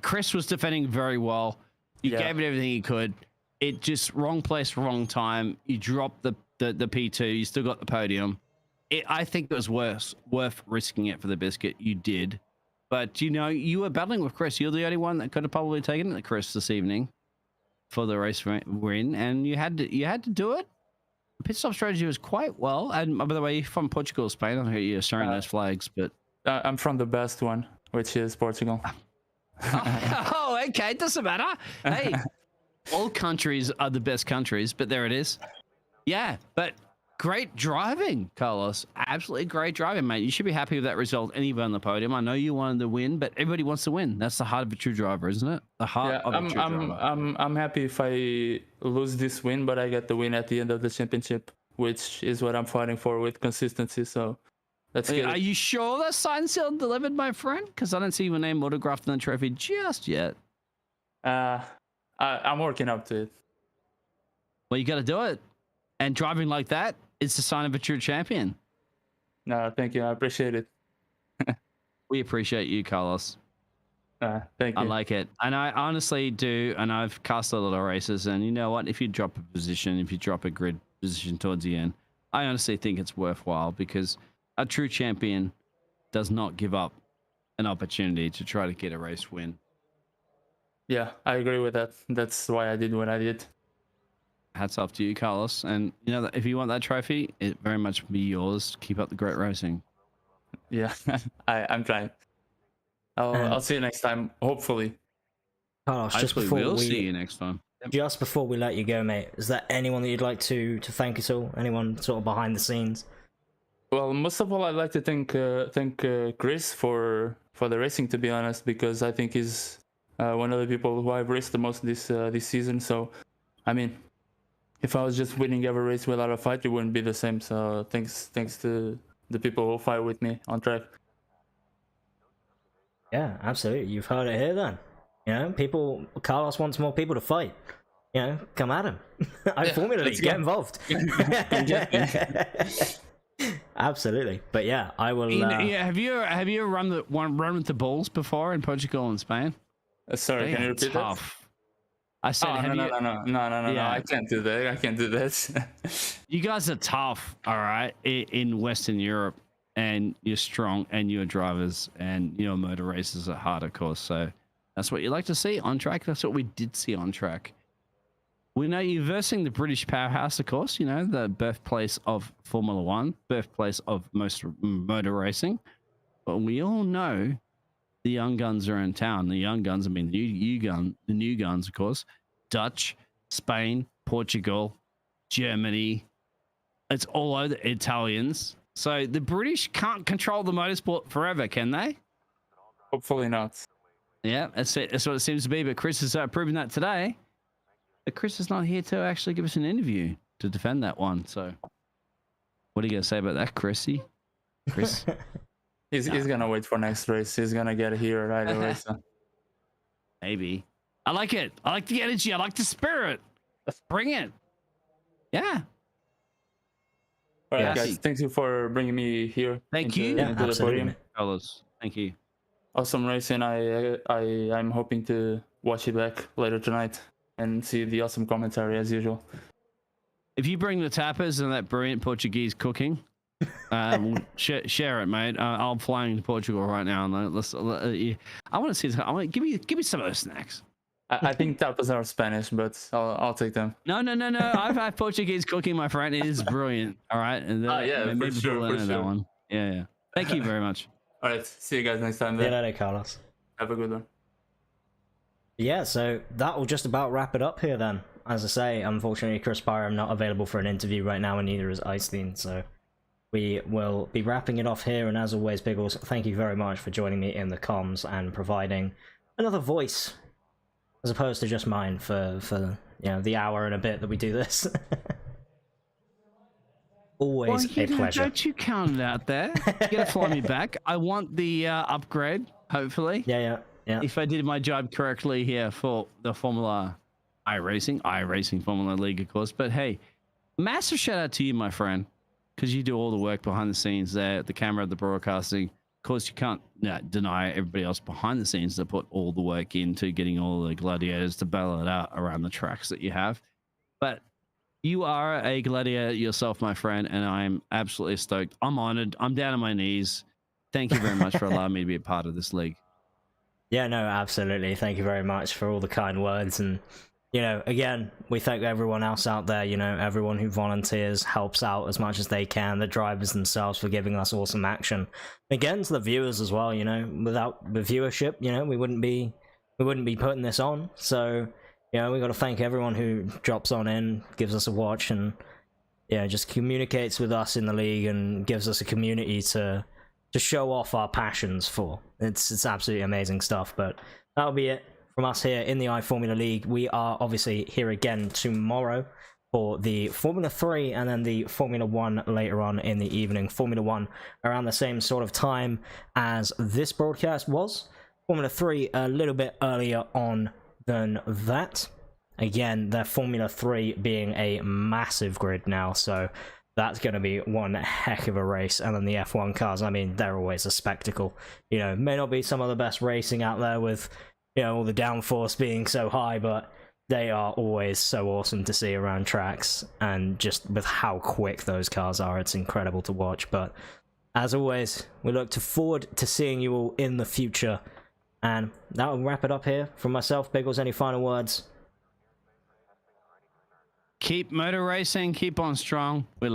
Chris was defending very well. You gave it everything you could. It just wrong place, wrong time. You dropped the P2. You still got the podium. I think it was worth risking it for the biscuit. You did. But, you were battling with Chris. You're the only one that could have probably taken it to Chris this evening for the race win, and you had to do it. The pit stop strategy was quite well. And by the way, you're from Portugal, Spain. I don't hear you showing those flags, but I'm from the best one, which is Portugal. Oh, okay. It doesn't matter. Hey, all countries are the best countries, but there it is. Yeah, but great driving, Carlos. Absolutely great driving, mate. You should be happy with that result anywhere on the podium. I know you wanted to win, but everybody wants to win. That's the heart of a true driver, isn't it? The heart of a true driver. I'm happy if I lose this win, but I get the win at the end of the championship, which is what I'm fighting for with consistency. So that's good. Are you sure that's signed, sealed, delivered, my friend? Because I don't see your name autographed on the trophy just yet. I'm working up to it. Well, you got to do it. And driving like that, it's the sign of a true champion. No, thank you. I appreciate it. We appreciate you, Carlos. Thank you. I like it. And I honestly do. And I've cast a lot of races. And you know what? If you drop a position, if you drop a grid position towards the end, I honestly think it's worthwhile, because a true champion does not give up an opportunity to try to get a race win. Yeah, I agree with that. That's why I did what I did. Hats off to you, Carlos. And if you want that trophy, it very much be yours. Keep up the great racing. Yeah, I'm trying. I'll see you next time, hopefully. Carlos, just before we'll see you next time. Just before we let you go, mate, is there anyone that you'd like to thank at all? Anyone sort of behind the scenes? Well, most of all, I'd like to thank Chris for the racing, to be honest, because I think he's one of the people who I've raced the most this season. So, I mean, if I was just winning every race without a fight, it wouldn't be the same. So thanks to the people who fight with me on track. Yeah, absolutely. You've heard it here then. You know, Carlos wants more people to fight. You know, come at him. iFormula League, get involved. Absolutely. But yeah, I will. Yeah, have you ever run with the bulls before in Portugal and Spain? Sorry, can you repeat that? I said, no, I can't do that. You guys are tough, all right, in Western Europe, and you're strong, and you're drivers, and you're motor racers at heart, of course. So that's what you like to see on track. That's what we did see on track. We know you're versing the British powerhouse, of course, you know, the birthplace of Formula One, birthplace of most motor racing. But we all know the young guns are in town. The young guns, I mean, the new guns, of course, Dutch, Spain, Portugal, Germany. It's all over the Italians. So the British can't control the motorsport forever, can they? Hopefully not. Yeah, that's it. That's what it seems to be. But Chris is proving that today. But Chris is not here to actually give us an interview to defend that one. So what are you going to say about that, Chrissy? Chris? He's gonna wait for next race. He's gonna get here right away. So. Maybe. I like it. I like the energy. I like the spirit. Let's bring it. Yeah. All right, guys. Thank you for bringing me here. Thank you. Into the podium. Fellas, thank you. Awesome racing. I'm hoping to watch it back later tonight and see the awesome commentary as usual. If you bring the tapas and that brilliant Portuguese cooking, we'll share it, mate. I'm flying to Portugal right now, and I want to see this. Give me some of those snacks. I think tapas are Spanish, but I'll take them. No. I've had Portuguese cooking, my friend. It is brilliant. All right. And for sure. That one. Yeah. Thank you very much. All right. See you guys next time. See you later, Carlos. Have a good one. Yeah, so that will just about wrap it up here then. As I say, unfortunately, Chris Byram not available for an interview right now, and neither is Iceland, so we will be wrapping it off here. And as always, Biggles, thank you very much for joining me in the comms and providing another voice, as opposed to just mine for the hour and a bit that we do this. Always a pleasure. Don't you count it out there. You gotta fly me back. I want the upgrade, hopefully. Yeah. If I did my job correctly here for the Formula iRacing Formula League, of course. But hey, massive shout out to you, my friend, because you do all the work behind the scenes there, the camera, the broadcasting. Of course, you can't deny everybody else behind the scenes that put all the work into getting all the gladiators to battle it out around the tracks that you have. But you are a gladiator yourself, my friend, and I'm absolutely stoked. I'm honored. I'm down on my knees. Thank you very much for allowing me to be a part of this league. Yeah, no, absolutely. Thank you very much for all the kind words. And, again, we thank everyone else out there, everyone who volunteers, helps out as much as they can, the drivers themselves for giving us awesome action. Again, to the viewers as well, without the viewership, we wouldn't be putting this on. So, we got to thank everyone who drops on in, gives us a watch, and, just communicates with us in the league and gives us a community to show off our passions for. It's absolutely amazing stuff. But that'll be it from us here in the iFormula League. We are obviously here again tomorrow for the Formula 3 and then the Formula 1 later on in the evening. Formula 1 around the same sort of time as this broadcast was. Formula 3 a little bit earlier on than that. Again, the Formula 3 being a massive grid now, so that's going to be one heck of a race. And then the F1 cars, I mean, they're always a spectacle. May not be some of the best racing out there with, all the downforce being so high, but they are always so awesome to see around tracks. And just with how quick those cars are, it's incredible to watch. But as always, we look forward to seeing you all in the future. And that will wrap it up here from myself. Biggles, any final words? Keep motor racing, keep on strong. We